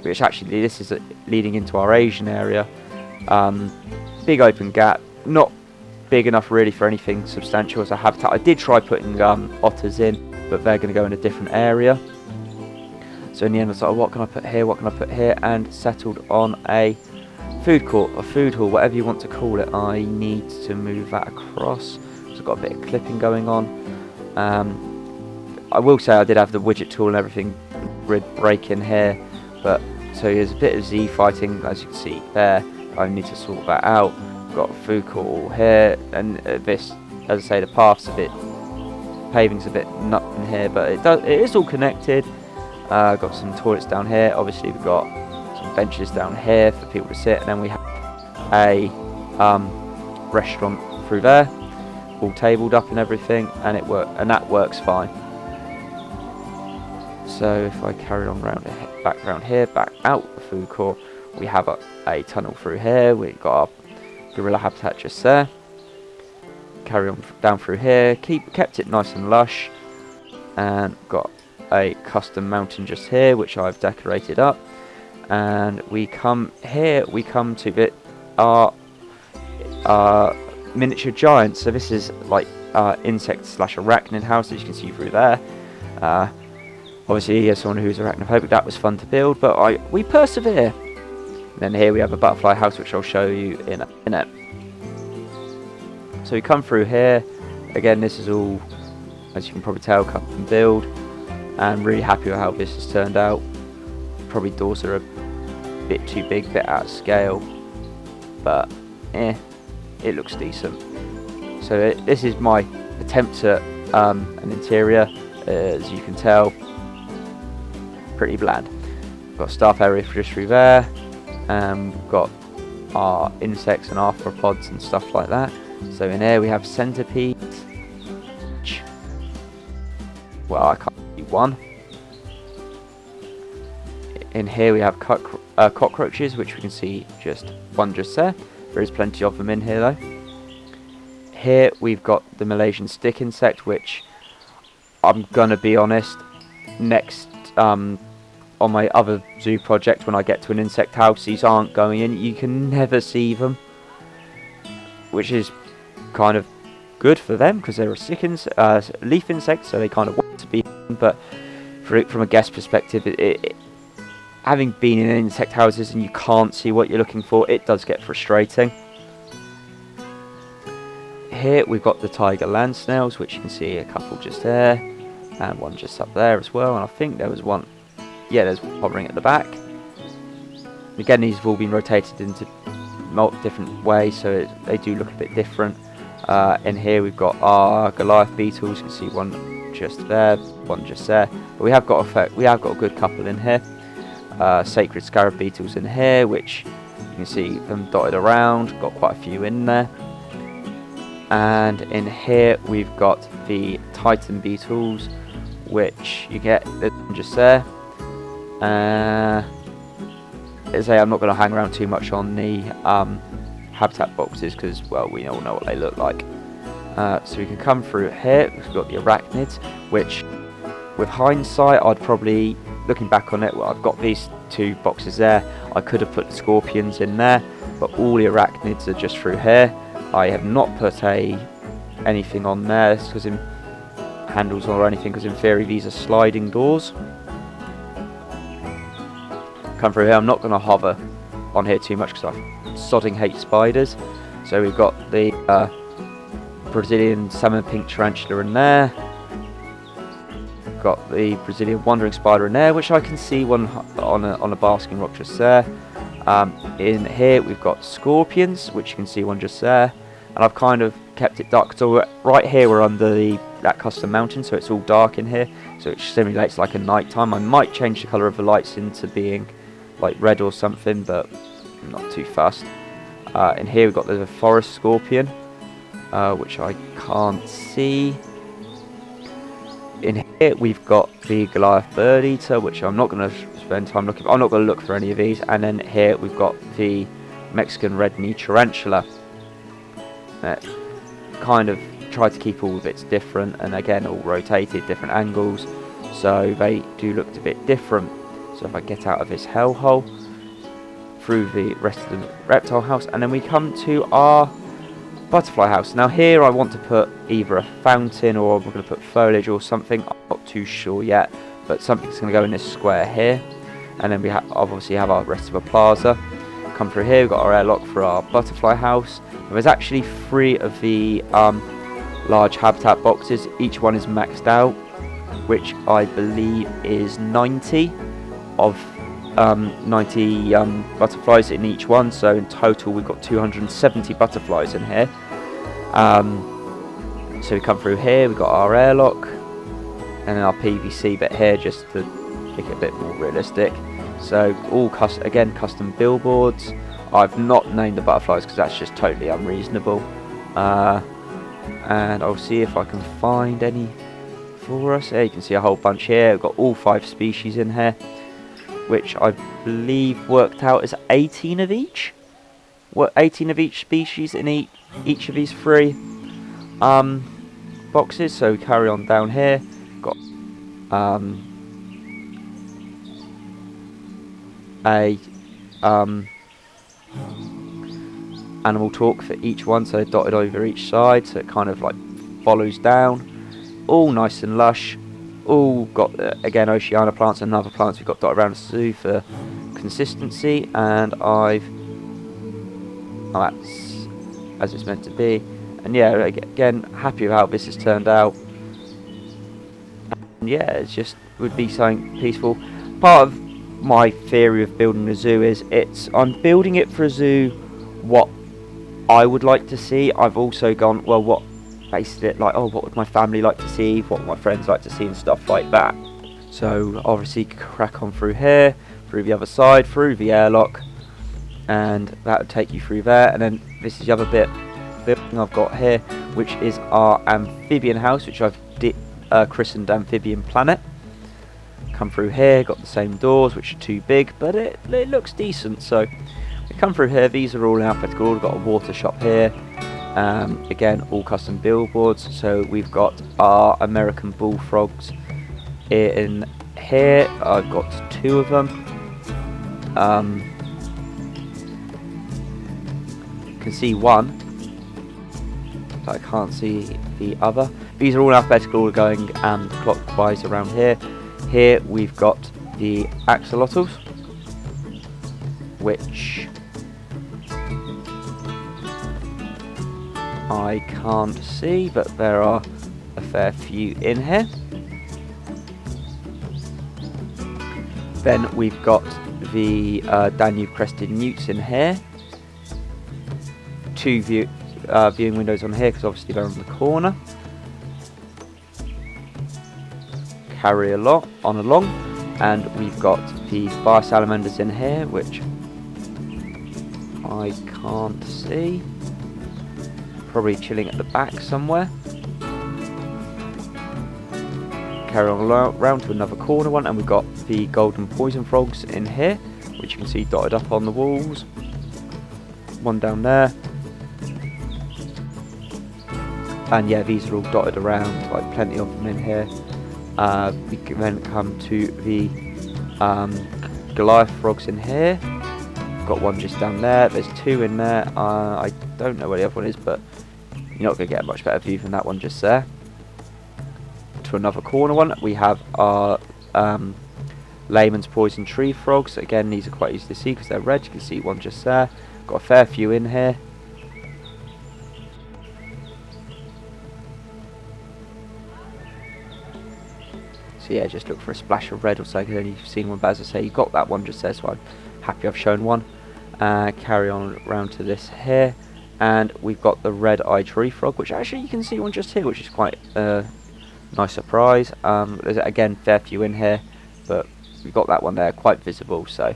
[SPEAKER 1] which actually this is leading into our Asian area. Big open gap, not big enough really for anything substantial as a habitat. I did try putting otters in, but they're going to go in a different area. So in the end I was like, what can I put here, what can I put here, and settled on a food court, a food hall, whatever you want to call it. I need to move that across, so I've got a bit of clipping going on. I will say I did have the widget tool and everything break in here, but so there's a bit of Z fighting, as you can see there. I need to sort that out. Got a food court all here, and this, as I say, the path's a bit, paving's a bit nut in here, but it is all connected. Got some toilets down here. Obviously we've got some benches down here for people to sit, and then we have a restaurant through there, all tabled up and everything, and that works fine. So if I carry on back round here, back out the food court, we have a tunnel through here. We've got our gorilla habitat just there. Carry on down through here, kept it nice and lush, and got a custom mountain just here, which I've decorated up. And we come here, we come to our miniature giant. So this is like insect / arachnid house, as you can see through there. Obviously, as someone who's arachnophobic, that was fun to build, but we persevere. And then here we have a butterfly house, which I'll show you in a minute. So we come through here. Again, this is all, as you can probably tell, cut and build. I'm really happy with how this has turned out. Probably doors are a bit too big, a bit out of scale, but it looks decent. So this is my attempt at an interior. As you can tell, pretty bland. We've got a staff area just through there. We've got our insects and arthropods and stuff like that. So in here we have centipedes. Well, I can't see one. In here we have cockroaches, which we can see one just there. There is plenty of them in here though. Here we've got the Malaysian stick insect, which I'm gonna be honest, next on my other zoo project, when I get to an insect house, these aren't going in. You can never see them, which is kind of good for them because they're a leaf insect, so they kind of want to be in. But from a guest perspective, having been in insect houses and you can't see what you're looking for, it does get frustrating. Here we've got the tiger land snails, which you can see a couple just there, and one just up there as well, and I think there was one, yeah, there's one hovering at the back. Again, these have all been rotated into different ways, so they do look a bit different. In here we've got our Goliath beetles. You can see one just there, one just there, but we have got a good couple in here. Sacred scarab beetles in here, which you can see them dotted around, got quite a few in there. And in here we've got the Titan beetles, which you get just there. As I say, I'm not going to hang around too much on the habitat boxes because, well, we all know what they look like. So we can come through here. We've got the arachnids, which with hindsight I'd probably, looking back on it, well, I've got these two boxes there. I could have put the scorpions in there, but all the arachnids are just through here. I have not put anything on there because in handles or anything, because in theory these are sliding doors. Come through here. I'm not going to hover on here too much because I sodding hate spiders. So we've got the Brazilian salmon pink tarantula in there. We've got the Brazilian wandering spider in there, which I can see one on a basking rock just there. In here we've got scorpions, which you can see one just there. and I've kind of kept it dark. So right here we're under that custom mountain, so it's all dark in here, so it simulates like a night time. I might change the colour of the lights into being like red or something, but I'm not too fussed. In here we've got the forest scorpion, which I can't see. In here we've got the Goliath bird eater, which I'm not going to spend time looking for. I'm not going to look for any of these. And then here we've got the Mexican red knee tarantula. Kind of try to keep all of it different, and again all rotated different angles, so they do look a bit different. So if I get out of this hellhole through the rest of the reptile house, and then we come to our butterfly house. Now here I want to put either a fountain or we're going to put foliage or something. I'm not too sure yet, but something's going to go in this square here. And then we obviously have our rest of the plaza. Come through here, we've got our airlock for our butterfly house. And there's actually 3 of the large habitat boxes. Each one is maxed out, which I believe is 90 of 90 butterflies in each one, so in total we've got 270 butterflies in here. So we come through here, we've got our airlock, and then our PVC bit here just to make it a bit more realistic. So all custom billboards. I've not named the butterflies because that's just totally unreasonable. And I'll see if I can find any for us. There you can see a whole bunch here. We've got all 5 species in here, which I believe worked out as 18 of each. 18 of each species in each of these 3 boxes. So we carry on down here. Got a animal talk for each one, so they're dotted over each side, so it kind of like follows down. All nice and lush. All got again Oceania plants and other plants we've got dotted around the zoo for consistency, and that's as it's meant to be. And yeah, again, happy with how this has turned out. And yeah, it's just would be something peaceful. Part of my theory of building a zoo is I'm building it for a zoo what I would like to see. I've also gone, well, what based it like, oh, what would my family like to see, what would my friends like to see, and stuff like that. So obviously crack on through here, through the other side, through the airlock, and that would take you through there. And then this is the other building I've got here, which is our amphibian house, which I've christened Amphibian Planet. Come through here, got the same doors, which are too big, but it looks decent. So we come through here, these are all in alphabetical order. We've got a water shop here, again all custom billboards. So we've got our American bullfrogs in here. I've got 2 of them. You can see one, but I can't see the other. These are all alphabetical order going clockwise around here. Here we've got the axolotls, which I can't see, but there are a fair few in here. Then we've got the Danube crested newts in here. 2 viewing windows on here because obviously they're on the corner. Carry on along, and we've got the fire salamanders in here, which I can't see. Probably chilling at the back somewhere. Carry on round to another corner one, and we've got the golden poison frogs in here, which you can see dotted up on the walls. One down there. And yeah, these are all dotted around, like plenty of them in here. We can then come to the Goliath frogs in here. Got one just down there. There's 2 in there. I don't know where the other one is, but you're not going to get a much better view than that one just there. To another corner one, we have our layman's poison tree frogs. Again, these are quite easy to see because they're red. You can see one just there. Got a fair few in here. So yeah, just look for a splash of red or so, because you've seen one, but as I say, you got that one just there, so I'm happy I've shown one. Carry on around to this here. And we've got the red-eyed tree frog, which actually you can see one just here, which is quite a nice surprise. There's again fair few in here, but we've got that one there quite visible, so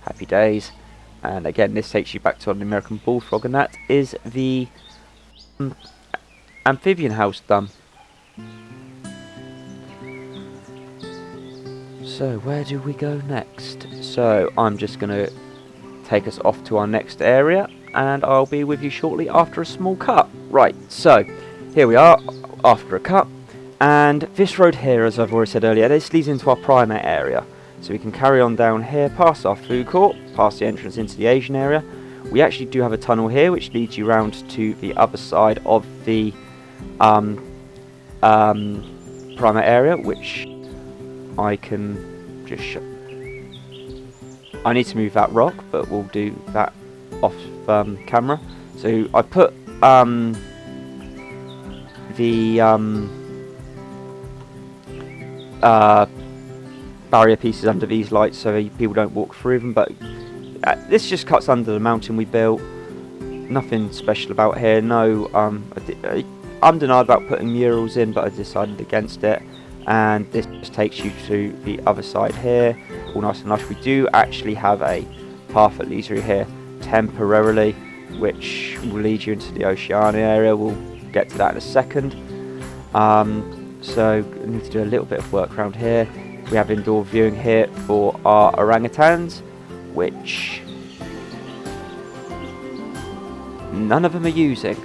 [SPEAKER 1] happy days. And again, this takes you back to an American bullfrog, and that is the amphibian house done. So where do we go next? So I'm just going to take us off to our next area, and I'll be with you shortly after a small cut. Right, so here we are after a cut, and this road here, as I've already said earlier, this leads into our primate area. So we can carry on down here past our food court, past the entrance into the Asian area. We actually do have a tunnel here which leads you round to the other side of the primate area, which I can just show. I need to move that rock, but we'll do that off camera. So I put barrier pieces under these lights so people don't walk through them, but this just cuts under the mountain we built. Nothing special about here. No, I'm denied about putting murals in, but I decided against it. And this just takes you to the other side here, all nice and lush. We do actually have a path that leads you here temporarily, which will lead you into the Oceania area. We'll get to that in a second. So we need to do a little bit of work around here. We have indoor viewing here for our orangutans, which none of them are using.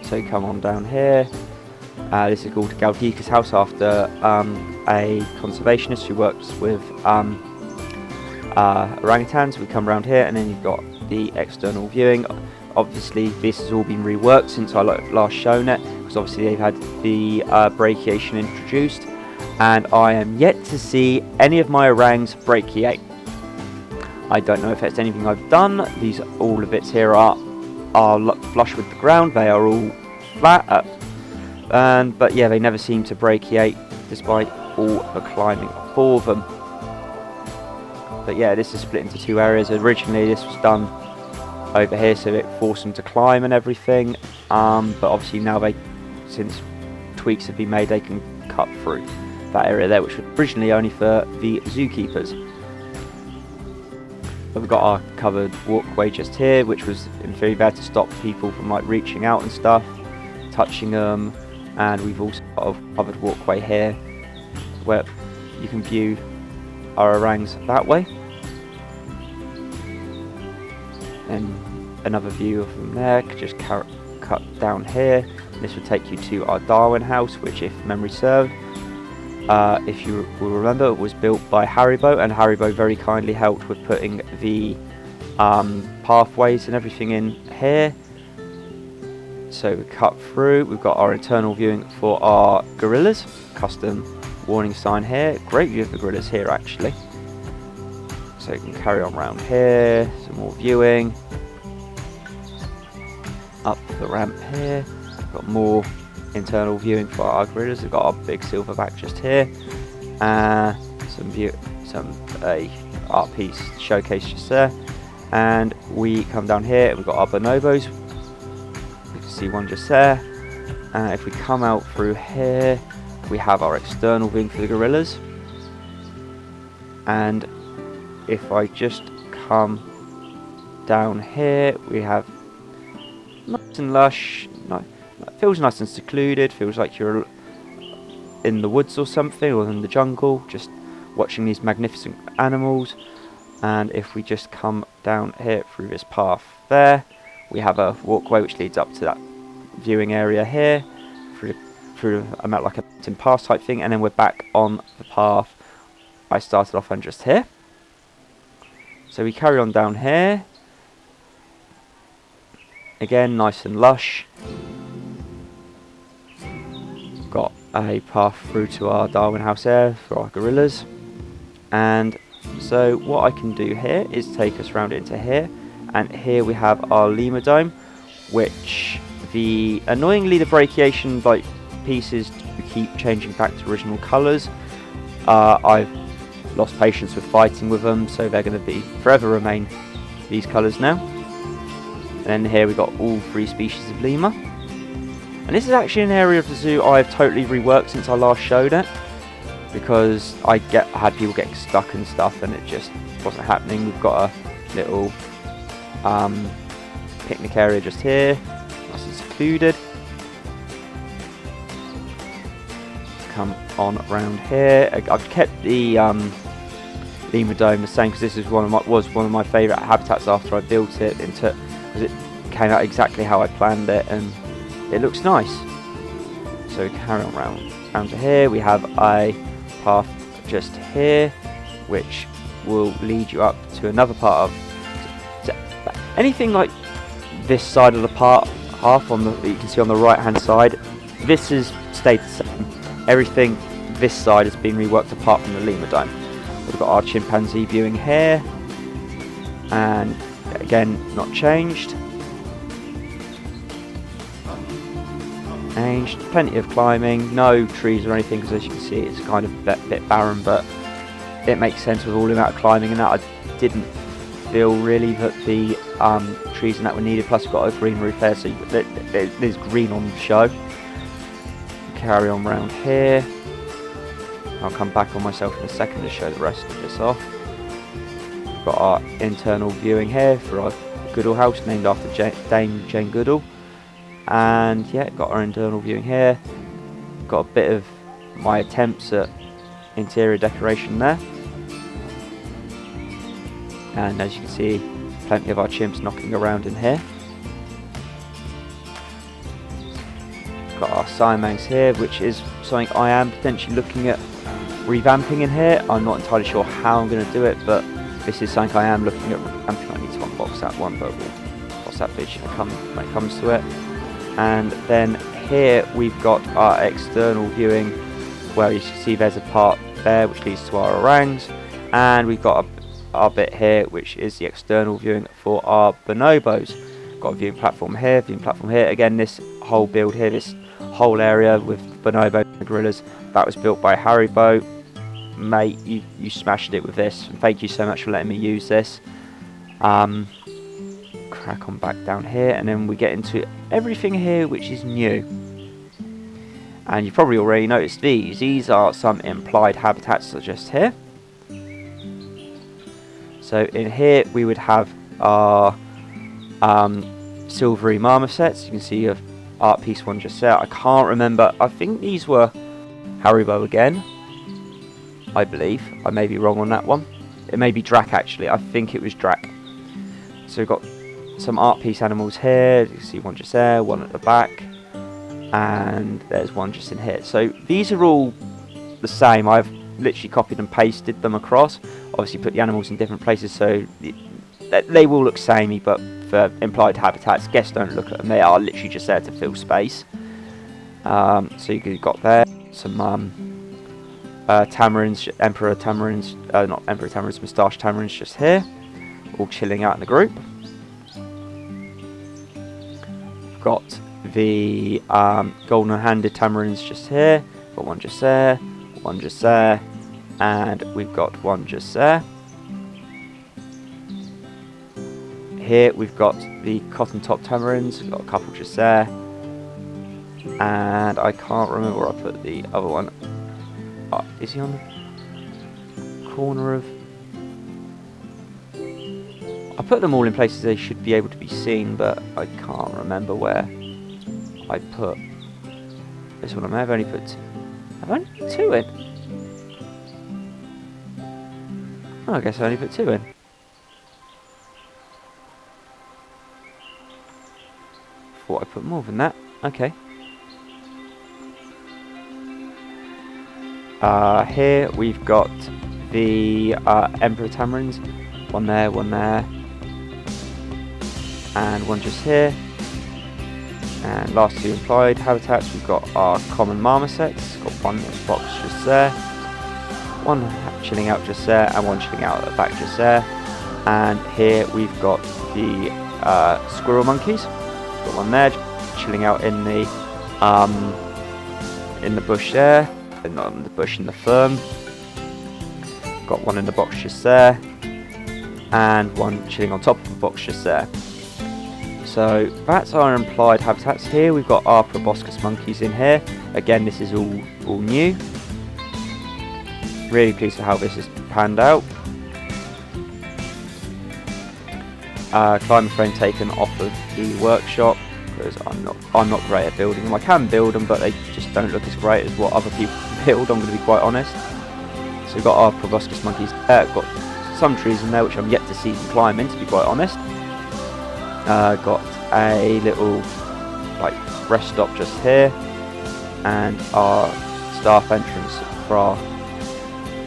[SPEAKER 1] So come on down here. This is called Guthre's house, after a conservationist who works with orangutans. We come around here, and then you've got the external viewing. Obviously this has all been reworked since I last shown it, because obviously they've had the brachiation introduced, and I am yet to see any of my orangs brachiate. I don't know if it's anything I've done. All the bits here are flush with the ground. They are all flat, but yeah, they never seem to brachiate despite all the climbing for them. But yeah, this is split into two areas. Originally this was done over here so it forced them to climb and everything, but obviously now since tweaks have been made, they can cut through that area there, which was originally only for the zookeepers. But we've got our covered walkway just here, which was in theory there to stop people from like reaching out and stuff, touching them. And we've also got a covered walkway here where you can view our orangs that way, and another view of them there. Just cut down here. This will take you to our Darwin house, which, if memory serves, if you will remember, was built by Haribo, and Haribo very kindly helped with putting the pathways and everything in here. So we cut through. We've got our internal viewing for our gorillas, custom warning sign here. Great view of the gorillas here actually. So you can carry on around here, some more viewing. Up the ramp here, we've got more internal viewing for our gorillas. We've got our big silverback just here. Some art piece showcase just there. And we come down here, we've got our bonobos. You can see one just there. If we come out through here, we have our external viewing for the gorillas. And if I just come down here, we have nice and lush. It feels nice and secluded. Feels like you're in the woods or something, or in the jungle, just watching these magnificent animals. And if we just come down here through this path there, we have a walkway which leads up to that viewing area here, through like a mountain pass type thing, and then we're back on the path I started off on just here. So we carry on down here. Again, nice and lush. Got a path through to our Darwin house there for our gorillas. And so what I can do here is take us round into here. And here we have our lemur dome, which annoyingly the brachiation like pieces keep changing back to original colours. I've lost patience with fighting with them, so they're going to forever remain these colours now. And then here we've got all 3 species of lemur. And this is actually an area of the zoo I've totally reworked since I last showed it, because I had people getting stuck and stuff and it just wasn't happening. We've got a little picnic area just here, nice and secluded. Come on around here. I've kept the lemur dome the same because this is one of my favourite habitats after I built it, because it came out exactly how I planned it and it looks nice. So carry on round to here. We have a path just here which will lead you up to another part of anything like this side of the half on that you can see on the right hand side. This has stayed the same. Everything this side has been reworked apart from the lemur dome. We've got our chimpanzee viewing here, and again not changed. Plenty of climbing, no trees or anything, because as you can see it's kind of a bit barren, but it makes sense with all the amount of climbing and that. I didn't feel really that the trees and that were needed, plus we've got a green roof there, so there's green on the show. Carry on round here. I'll come back on myself in a second to show the rest of this off. We've got our internal viewing here for our Goodall house, named after Dame Jane Goodall. And yeah, got our internal viewing here. Got a bit of my attempts at interior decoration there. And as you can see, plenty of our chimps knocking around in here. Got our Siamangs here, which is something I am potentially looking at revamping in here. I'm not entirely sure how I'm going to do it, but this is something I am looking at revamping. I need to unbox that one, but we'll cross that bridge when it comes to it. And then here we've got our external viewing, where you can see there's a part there which leads to our orangs, and we've got our bit here which is the external viewing for our bonobos. Got a viewing platform here, Again, this whole build here, this whole area with bonobos and gorillas, that was built by Haribo. Mate, you smashed it with this, and thank you so much for letting me use this. Crack on back down here, and then we get into everything here which is new. And you've probably already noticed these are some implied habitats that are just here. So in here we would have our silvery marmosets. You can see a art piece one just there. I can't remember, I think these were Haribo again, I believe. I may be wrong on that one. It may be Drac actually, I think it was Drac. So we've got some art piece animals here. You can see one just there, one at the back, and there's one just in here. So these are all the same. I've literally copied and pasted them across. Obviously put the animals in different places so they will look samey, but for implied habitats, guests don't look at them. They are literally just there to fill space. So you've got there some tamarins, emperor tamarins, not emperor tamarins, moustache tamarins just here, all chilling out in the group. Got the golden-handed tamarins just here. Got one just there, one just there, and we've got one just there. Here we've got the cotton-top tamarins. We've got a couple just there, and I can't remember where I put the other one. Is he on the corner of? I put them all in places they should be able to be seen, but I can't remember where I put this one. I may have only put two in. Oh, I guess I only put 2 in. Thought I put more than that. Okay. Here we've got the Emperor Tamarins. One there, and one just here. And last 2 implied habitats, we've got our common marmosets. Got one box just there, one chilling out just there, and one chilling out at the back just there. And here we've got the squirrel monkeys. Got one there chilling out in the bush there, not in the bush, in the fern. Got one in the box just there, and one chilling on top of the box just there. So that's our implied habitats. Here we've got our proboscis monkeys in here. Again, this is all new. Really pleased with how this has panned out. Climber frame taken off of the workshop because I'm not great at building them. I can build them, but they just don't look as great as what other people build. I'm going to be quite honest. So we've got our proboscis monkeys. Got some trees in there which I'm yet to see them climb in, to be quite honest. Got a little rest stop just here, and our staff entrance for our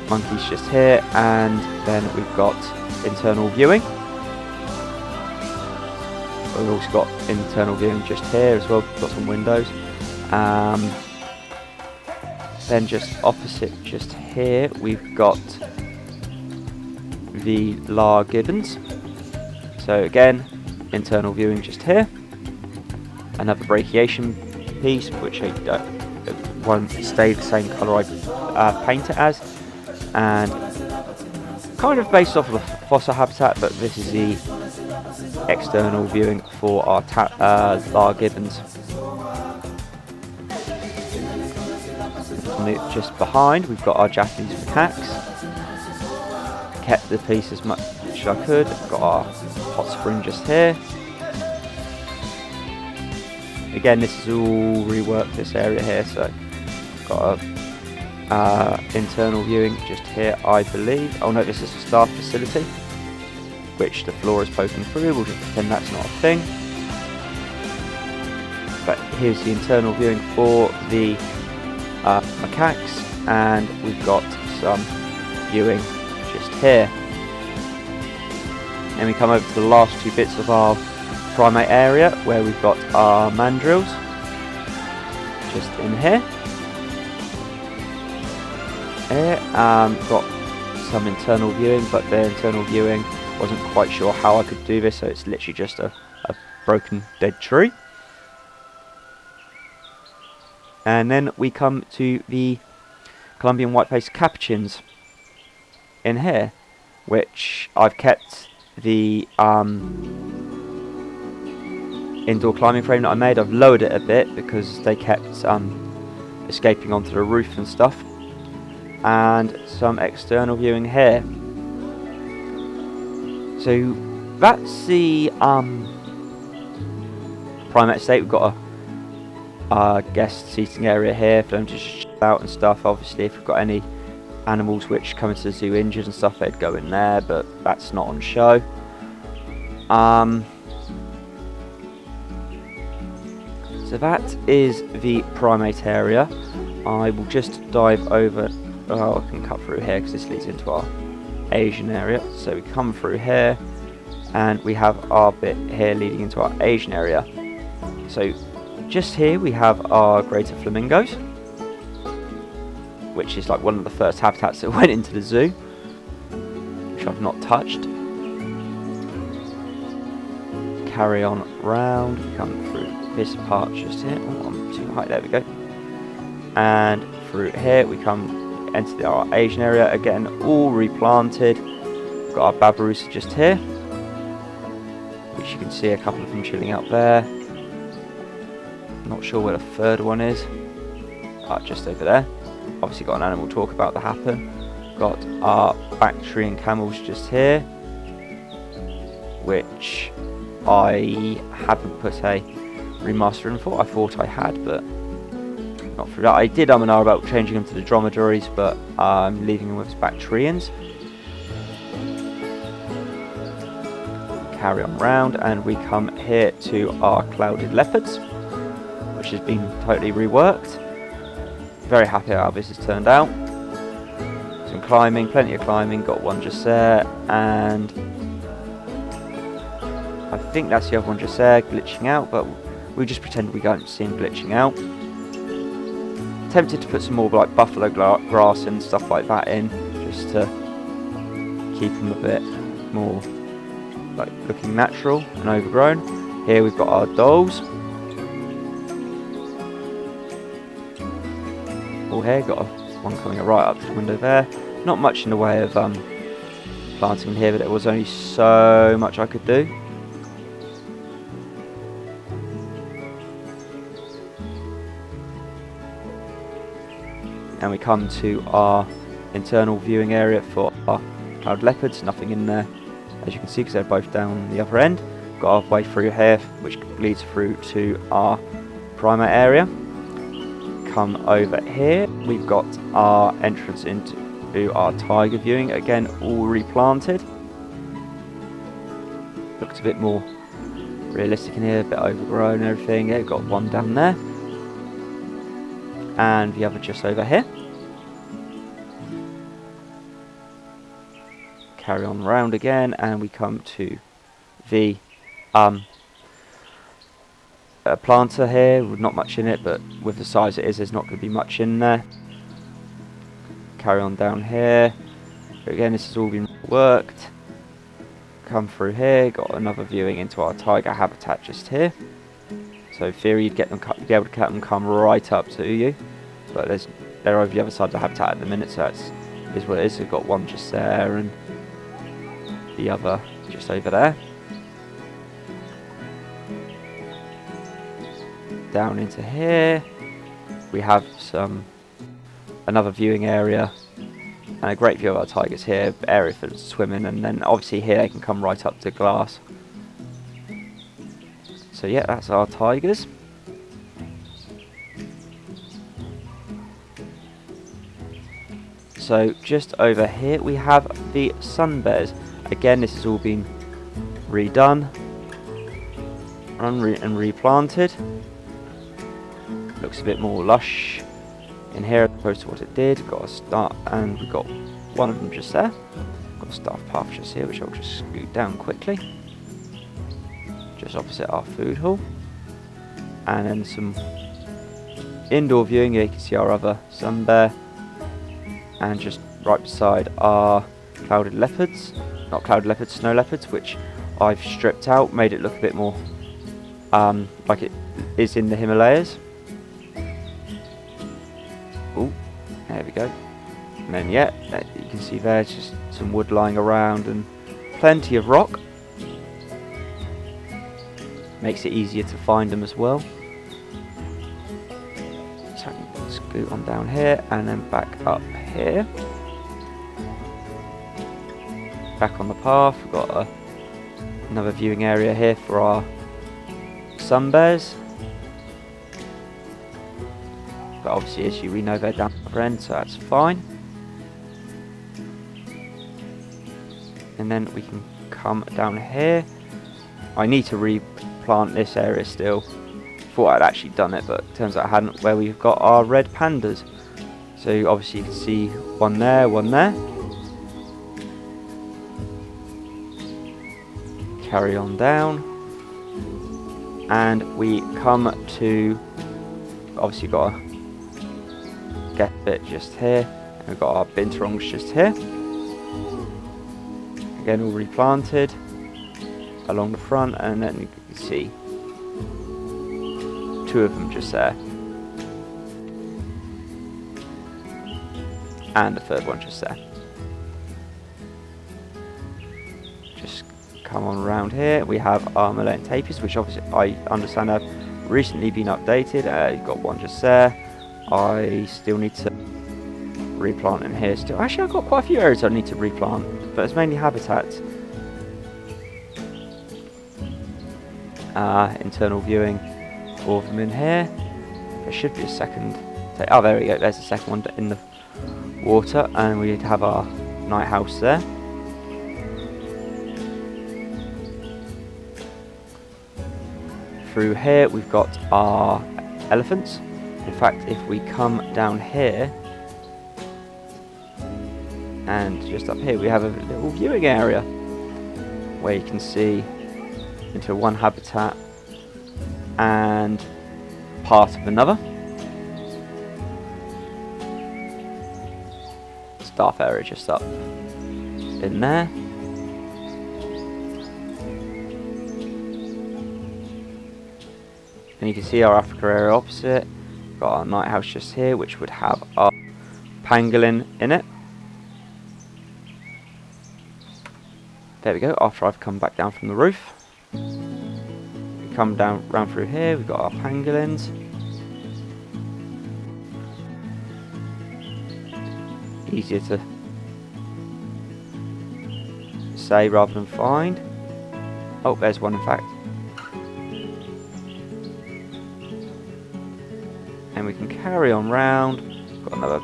[SPEAKER 1] monkeys just here, and then we've got internal viewing. We've also got internal viewing just here as well. Got some windows. Then just opposite just here we've got the Langines. So again, internal viewing just here. Another brachiation piece, which I won't stay the same colour I paint it as, and kind of based off of the fossil habitat, but this is the external viewing for our Langines. Just behind we've got our Japanese macaques. Kept the piece as much as I could. Got our hot spring just here. Again, this is all reworked, this area here, so got a internal viewing just here, I believe. Oh no, this is a staff facility, which the floor is poking through. We'll just pretend that's not a thing. But here's the internal viewing for the macaques, and we've got some viewing just here. Then we come over to the last two bits of our primate area, where we've got our mandrills just in here. Got some internal viewing, but the internal viewing wasn't quite sure how I could do this, so it's literally just a broken dead tree. And then we come to the Colombian white-faced capuchins in here, which I've kept the indoor climbing frame that I made. I've lowered it a bit because they kept escaping onto the roof and stuff. And some external viewing here. So that's the primate estate. We've got a guest seating area here for them to chill out and stuff. Obviously, if we've got any animals which come into the zoo injured and stuff, they'd go in there, but that's not on show. So that is the primate area. I will just dive over. Oh, I can cut through here because this leads into our Asian area. So we come through here, and we have our bit here leading into our Asian area. So just here we have our greater flamingos, which is like one of the first habitats that went into the zoo, which I've not touched. Carry on round, we come through this part just here. Oh, I'm too high, there we go. And through here we come into our Asian area, again all replanted. We've got our babirusa just here, which you can see a couple of them chilling out there. Not sure where the third one is. Just over there. Obviously got an animal talk about to happen. Got our Bactrian camels just here, which I haven't put a remaster in for. I thought I had, but not through that. I did and ah about changing them to the dromedaries, but I'm leaving them with Bactrians. Carry on round, and we come here to our clouded leopards, which has been totally reworked. Very happy how this has turned out. Some climbing, plenty of climbing, got one just there, and I think that's the other one just there, glitching out, but we just pretend we don't see him glitching out. Tempted to put some more like buffalo grass and stuff like that in, just to keep him a bit more like looking natural and overgrown. Here we've got our dolls. All here, got one coming right up to the window there. Not much in the way of planting here, but there was only so much I could do. And we come to our internal viewing area for our cloud leopards. Nothing in there, as you can see, because they're both down the other end. Got our way through here, which leads through to our primate area. Come over here, we've got our entrance into our tiger viewing, again all replanted. Looks a bit more realistic in here, a bit overgrown and everything. Yeah, we've got one down there and the other just over here. Carry on round again and we come to the a planter here with not much in it, but with the size it is, there's not going to be much in there. Carry on down here. Again, this has all been worked. Come through here, got another viewing into our tiger habitat just here. So in theory you'd get them, you'd be able to get them come right up to you, but they're over the other side of the habitat at the minute, so that's is what it is. We've got one just there and the other just over there. Down into here we have another viewing area and a great view of our tigers here, area for swimming, and then obviously here they can come right up to glass. So yeah, that's our tigers. So just over here we have the sun bears. Again, this has all been redone and replanted. Looks a bit more lush in here as opposed to what it did. Got a start, and we've got one of them just there. Got a staff path just here, which I'll just scoot down quickly. Just opposite our food hall. And then some indoor viewing. Here you can see our other sun bear. And just right beside our clouded leopards. Not clouded leopards, snow leopards, which I've stripped out, made it look a bit more like it is in the Himalayas. Oh, there we go. And then yeah, you can see there's just some wood lying around and plenty of rock. Makes it easier to find them as well. So I can scoot on down here and then back up here. Back on the path, we've got another viewing area here for our sun bears. But obviously, as we know, they're down the other end, so that's fine. And then we can come down here. I need to replant this area still. Thought I'd actually done it, but turns out I hadn't, where we've got our red pandas. So obviously you can see one there, one there. Carry on down. And we come to, obviously got a get bit just here, and we've got our binturongs just here. Again, all replanted along the front, and then you can see two of them just there, and the third one just there. Just come on around here. We have our Malayan tapirs, which obviously I understand have recently been updated. You've got one just there. I still need to replant in here still. Actually, I've got quite a few areas I need to replant, but it's mainly habitats. Internal viewing, all of them in here. There should be a second. Oh, there we go. There's the second one in the water, and we have our night house there. Through here, we've got our elephants. In fact, if we come down here, and just up here, we have a little viewing area where you can see into one habitat and part of another. Staff area just up in there. And you can see our Africa area opposite. Got our night house just here, which would have our pangolin in it. There we go, after I've come back down from the roof. We come down round through here, we've got our pangolins. Easier to say rather than find. Oh, there's one in fact. And we can carry on round. Got another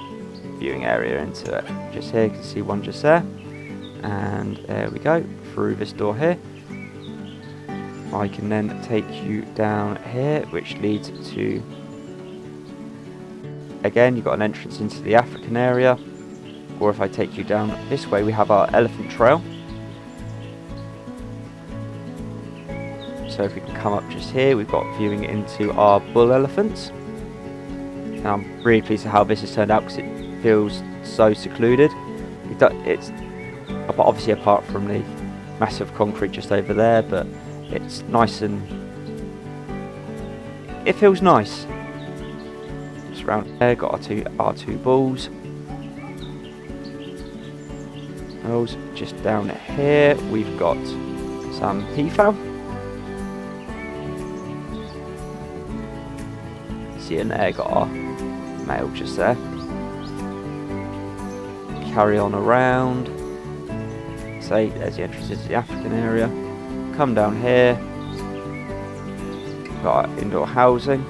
[SPEAKER 1] viewing area into it. Just here, you can see one just there. And there we go, through this door here. I can then take you down here, which leads to, again, you've got an entrance into the African area. Or if I take you down this way, we have our elephant trail. So if we can come up just here, we've got viewing into our bull elephants. And I'm really pleased with how this has turned out because it feels so secluded. It's obviously apart from the massive concrete just over there, but it's nice and it feels nice. Just around there, got our two bulls. Just down here, we've got some peafowl. See in there, got our male just there. Carry on around. Say there's the entrance into the African area. Come down here. Got our indoor housing.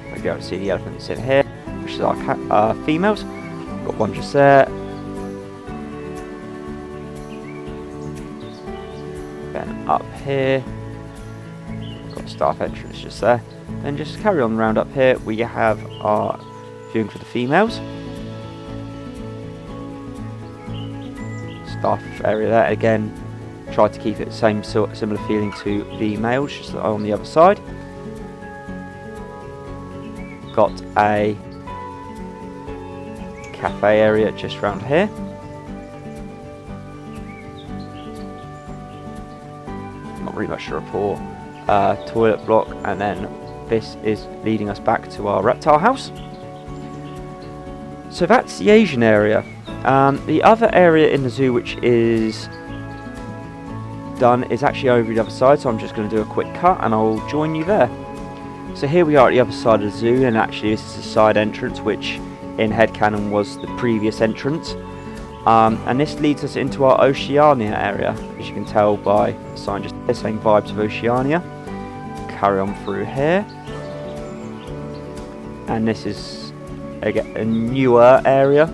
[SPEAKER 1] We'll be able to see the elephants in here, which is our females. Got one just there. Then up here, got a staff entrance just there. Then just carry on round up here. We have our viewing for the females. Staff area there again. Try to keep it similar feeling to the males, just on the other side. Got a cafe area just round here. Not really much to report. Toilet block, and then this is leading us back to our reptile house. So that's the Asian area. The other area in the zoo which is done is actually over the other side, so I'm just going to do a quick cut and I'll join you there. So here we are at the other side of the zoo, and actually this is the side entrance, which in headcanon was the previous entrance. And this leads us into our Oceania area, as you can tell by the sign just here saying Vibes of Oceania. Carry on through here. And this is again a newer area.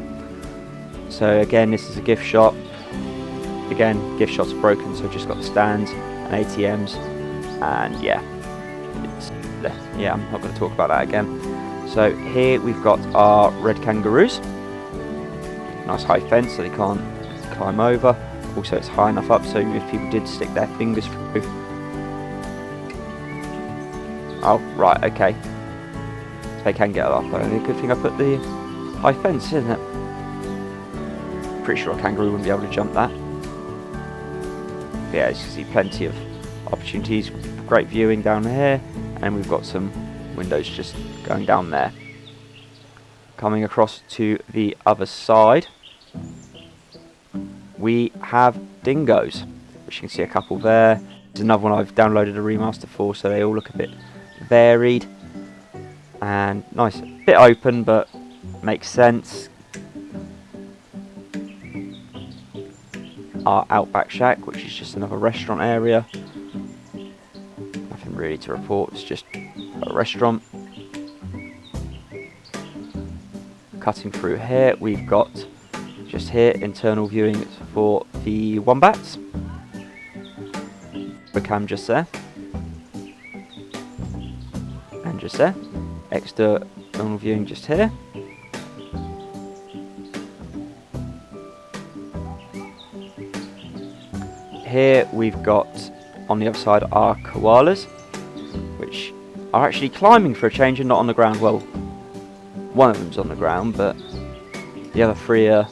[SPEAKER 1] So again, this is a gift shop. Again, gift shops are broken, so just got the stands and ATMs. And yeah, I'm not going to talk about that again. So here we've got our red kangaroos. Nice high fence so they can't climb over. Also it's high enough up so if people did stick their fingers through. Oh, right, okay. So they can get up. Only a good thing I put the high fence, isn't it? Pretty sure a kangaroo wouldn't be able to jump that. But yeah, as you can see, plenty of opportunities. Great viewing down here. And we've got some windows just going down there. Coming across to the other side, we have dingoes, which you can see a couple there. There's another one I've downloaded a remaster for, so they all look a bit varied and nice, a bit open, but makes sense. Our Outback Shack, which is just another restaurant area. Nothing really to report, it's just a restaurant. Cutting through here, we've got just here internal viewing for the wombats. The cam just there, and just there. External viewing just here. Here we've got on the other side our koalas, which are actually climbing for a change and not on the ground. Well, one of them's on the ground, but the other three are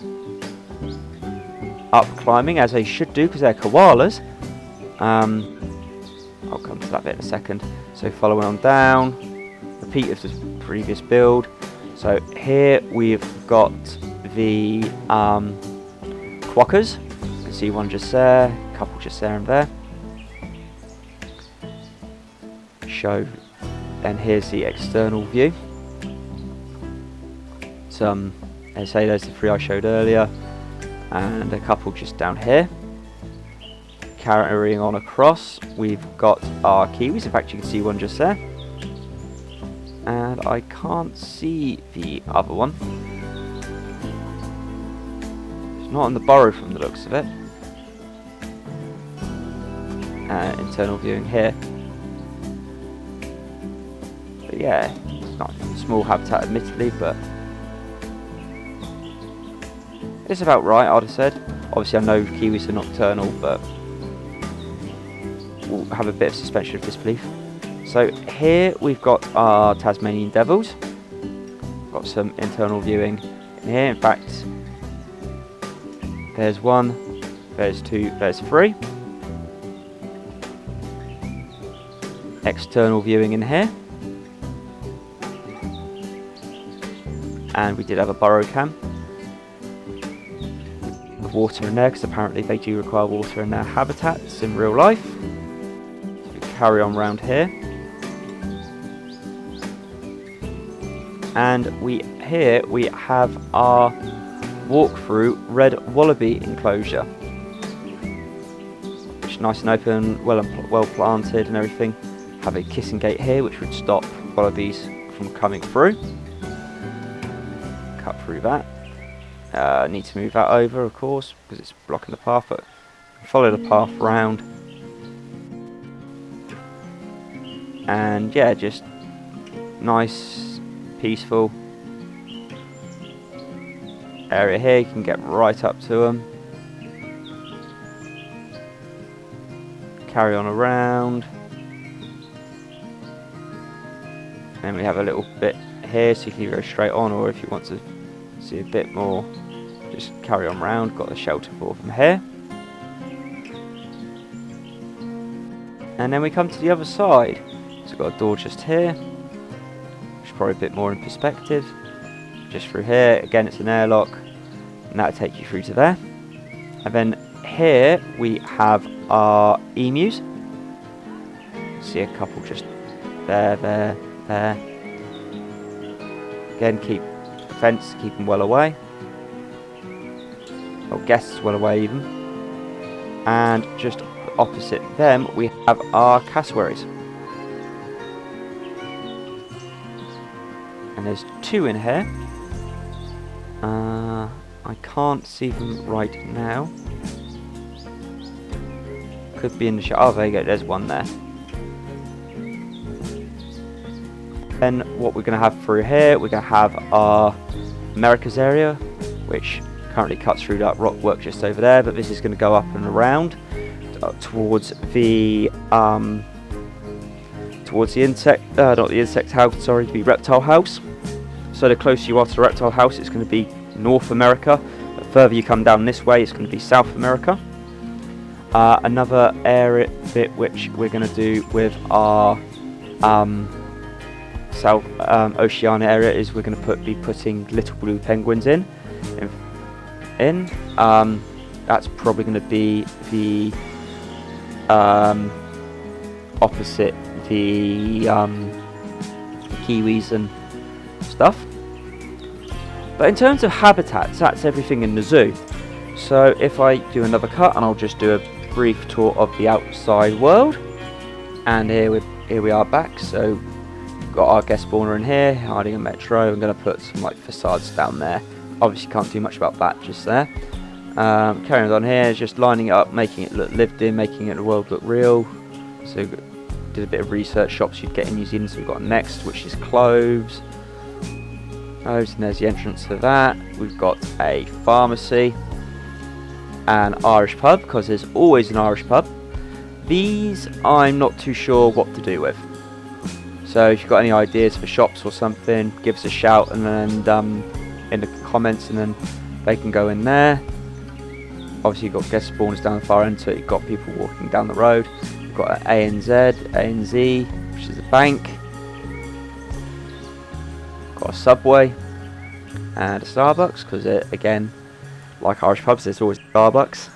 [SPEAKER 1] up climbing, as they should do because they're koalas. I'll come to that bit in a second. So following on down, repeat of the previous build. So here we've got the quokkas. You can see one just there. couple just there and there. Show, and here's the external view. Some, as I say, there's the 3 I showed earlier, and a couple just down here. Carrying on across, we've got our kiwis. In fact, you can see one just there, and I can't see the other one. It's not on the burrow from the looks of it. Internal viewing here. But yeah, it's not a small habitat admittedly, but it's about right, I'd have said. Obviously I know kiwis are nocturnal, but we'll have a bit of suspension of disbelief. So here we've got our Tasmanian devils. Got some internal viewing in here. In fact, there's 1, there's 2, there's 3. External viewing in here. And we did have a burrow cam. With water in there, because apparently they do require water in their habitats in real life. So we carry on round here. And here we have our walk-through red wallaby enclosure. Which is nice and open, well planted and everything. Have a kissing gate here which would stop wallabies from coming through. Cut through that. Need to move that over, of course, because it's blocking the path, but follow the path round. And yeah, just nice, peaceful area here. You can get right up to them. Carry on around. And we have a little bit here, so you can either go straight on, or if you want to see a bit more, just carry on round. Got the shelter for from here. And then we come to the other side. So we've got a door just here, which is probably a bit more in perspective. Just through here, again it's an airlock, and that'll take you through to there. And then here we have our emus. See a couple just there. Again, keep the fence, keep them well away. Or guests well away even. And just opposite them we have our cassowaries. And there's 2 in here. I can't see them right now. Could be in the shot. Oh, there you go, there's one there. Then what we're going to have through here, we're going to have our Americas area, which currently cuts through that rock work just over there, but this is going to go up and around towards the insect, not the insect house, sorry, the reptile house. So the closer you are to the reptile house, it's going to be North America. The further you come down this way, it's going to be South America. Another area bit which we're going to do with our South Oceania area is we're going to be putting little blue penguins in. That's probably going to be the opposite the kiwis and stuff. But in terms of habitats, that's everything in the zoo. So if I do another cut, and I'll just do a brief tour of the outside world. And here we are back. So we've got our guest spawner in here, hiding a metro. I'm going to put some like facades down there. Obviously can't do much about that just there. Carrying on here, just lining it up, making it look lived in, making the world look real. So did a bit of research, shops you'd get in New Zealand. So we've got Next, which is clothes. And there's the entrance to that. We've got a pharmacy, an Irish pub, because there's always an Irish pub. These I'm not too sure what to do with. So if you've got any ideas for shops or something, give us a shout, and then in the comments, and then they can go in there. Obviously you've got guest spawners down the far end, so you've got people walking down the road. You've got an ANZ, which is a bank. Got a Subway and a Starbucks, because again, like Irish pubs, there's always Starbucks.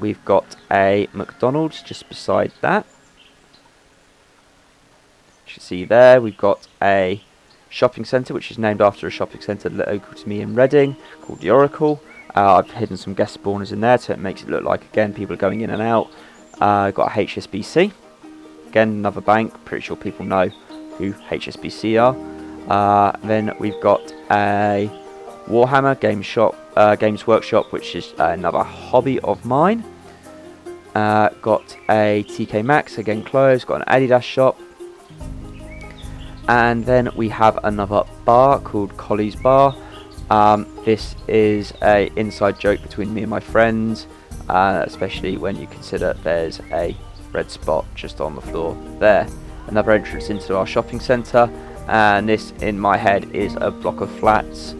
[SPEAKER 1] We've got a McDonald's just beside that. You can see there we've got a shopping centre, which is named after a shopping centre local to me in Reading, called the Oracle. I've hidden some guest spawners in there, so it makes it look like, again, people are going in and out. Got a HSBC, again, another bank. Pretty sure people know who HSBC are. Then we've got a Warhammer Games Workshop, which is another hobby of mine. Got a TK Maxx, again closed. Got an Adidas shop. And then we have another bar called Collie's Bar. This is a inside joke between me and my friends, especially when you consider there's a red spot just on the floor there. Another entrance into our shopping centre, and this in my head is a block of flats.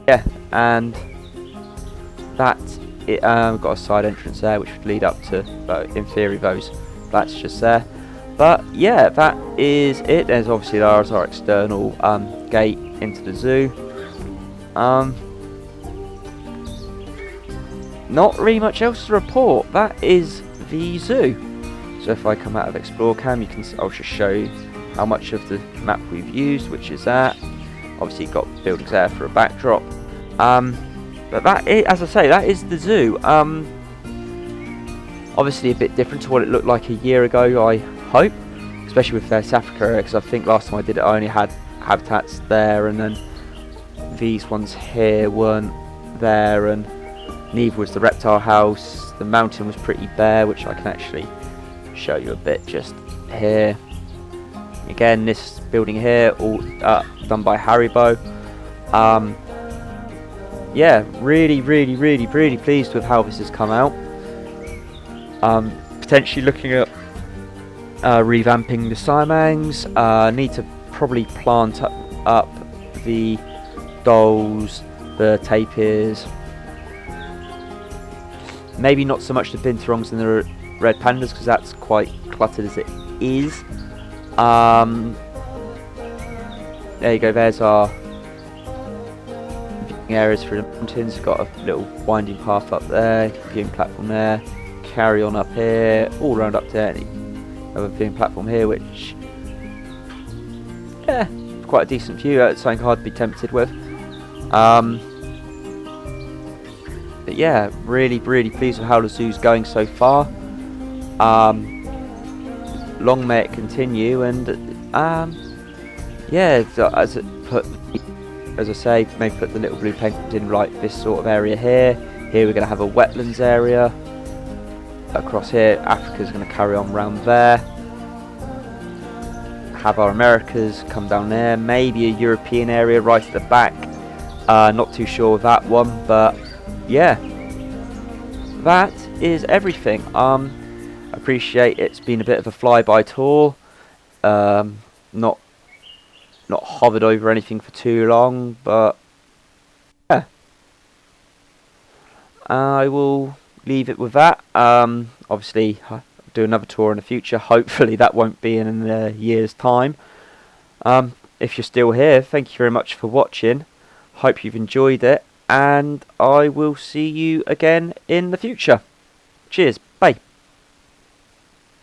[SPEAKER 1] Yeah, and that got a side entrance there which would lead up to, in theory, those flats just there. But yeah, that is it. There's obviously our external gate into the zoo. Not really much else to report. That is the zoo. So if I come out of Explore Cam, I'll just show you how much of the map we've used, which is that. Obviously, got buildings there for a backdrop. But that is, as I say, that is the zoo. Obviously, a bit different to what it looked like a year ago, I hope, especially with South Africa area, because I think last time I did it, I only had habitats there, and then these ones here weren't there, and neither was the reptile house. The mountain was pretty bare, which I can actually show you a bit just here. Again, this building here, all done by Haribo. Yeah, really pleased with how this has come out. Potentially looking at revamping the Siamangs. Need to probably plant up the dolls, the tapirs. Maybe not so much the binturongs and the red pandas, because that's quite cluttered as it is. There you go, there's our viewing areas for the mountains. Got a little winding path up there, viewing platform there, carry on up here, all around up there. Have a viewing platform here, which, yeah, quite a decent view. Something hard to be tempted with. But yeah, really pleased with how the zoo's going so far. Long may it continue, and yeah, as I say, maybe put the little blue penguins in like this sort of area here. Here we're going to have a wetlands area. Across here, Africa's going to carry on round there. Have our Americas come down there. Maybe a European area right at the back. Not too sure of that one, but yeah, that is everything. Appreciate it's been a bit of a flyby tour. Not hovered over anything for too long, but yeah, I will leave it with that. Obviously, I'll do another tour in the future. Hopefully that won't be in a year's time. If you're still here, thank you very much for watching. Hope you've enjoyed it, and I will see you again in the future. Cheers.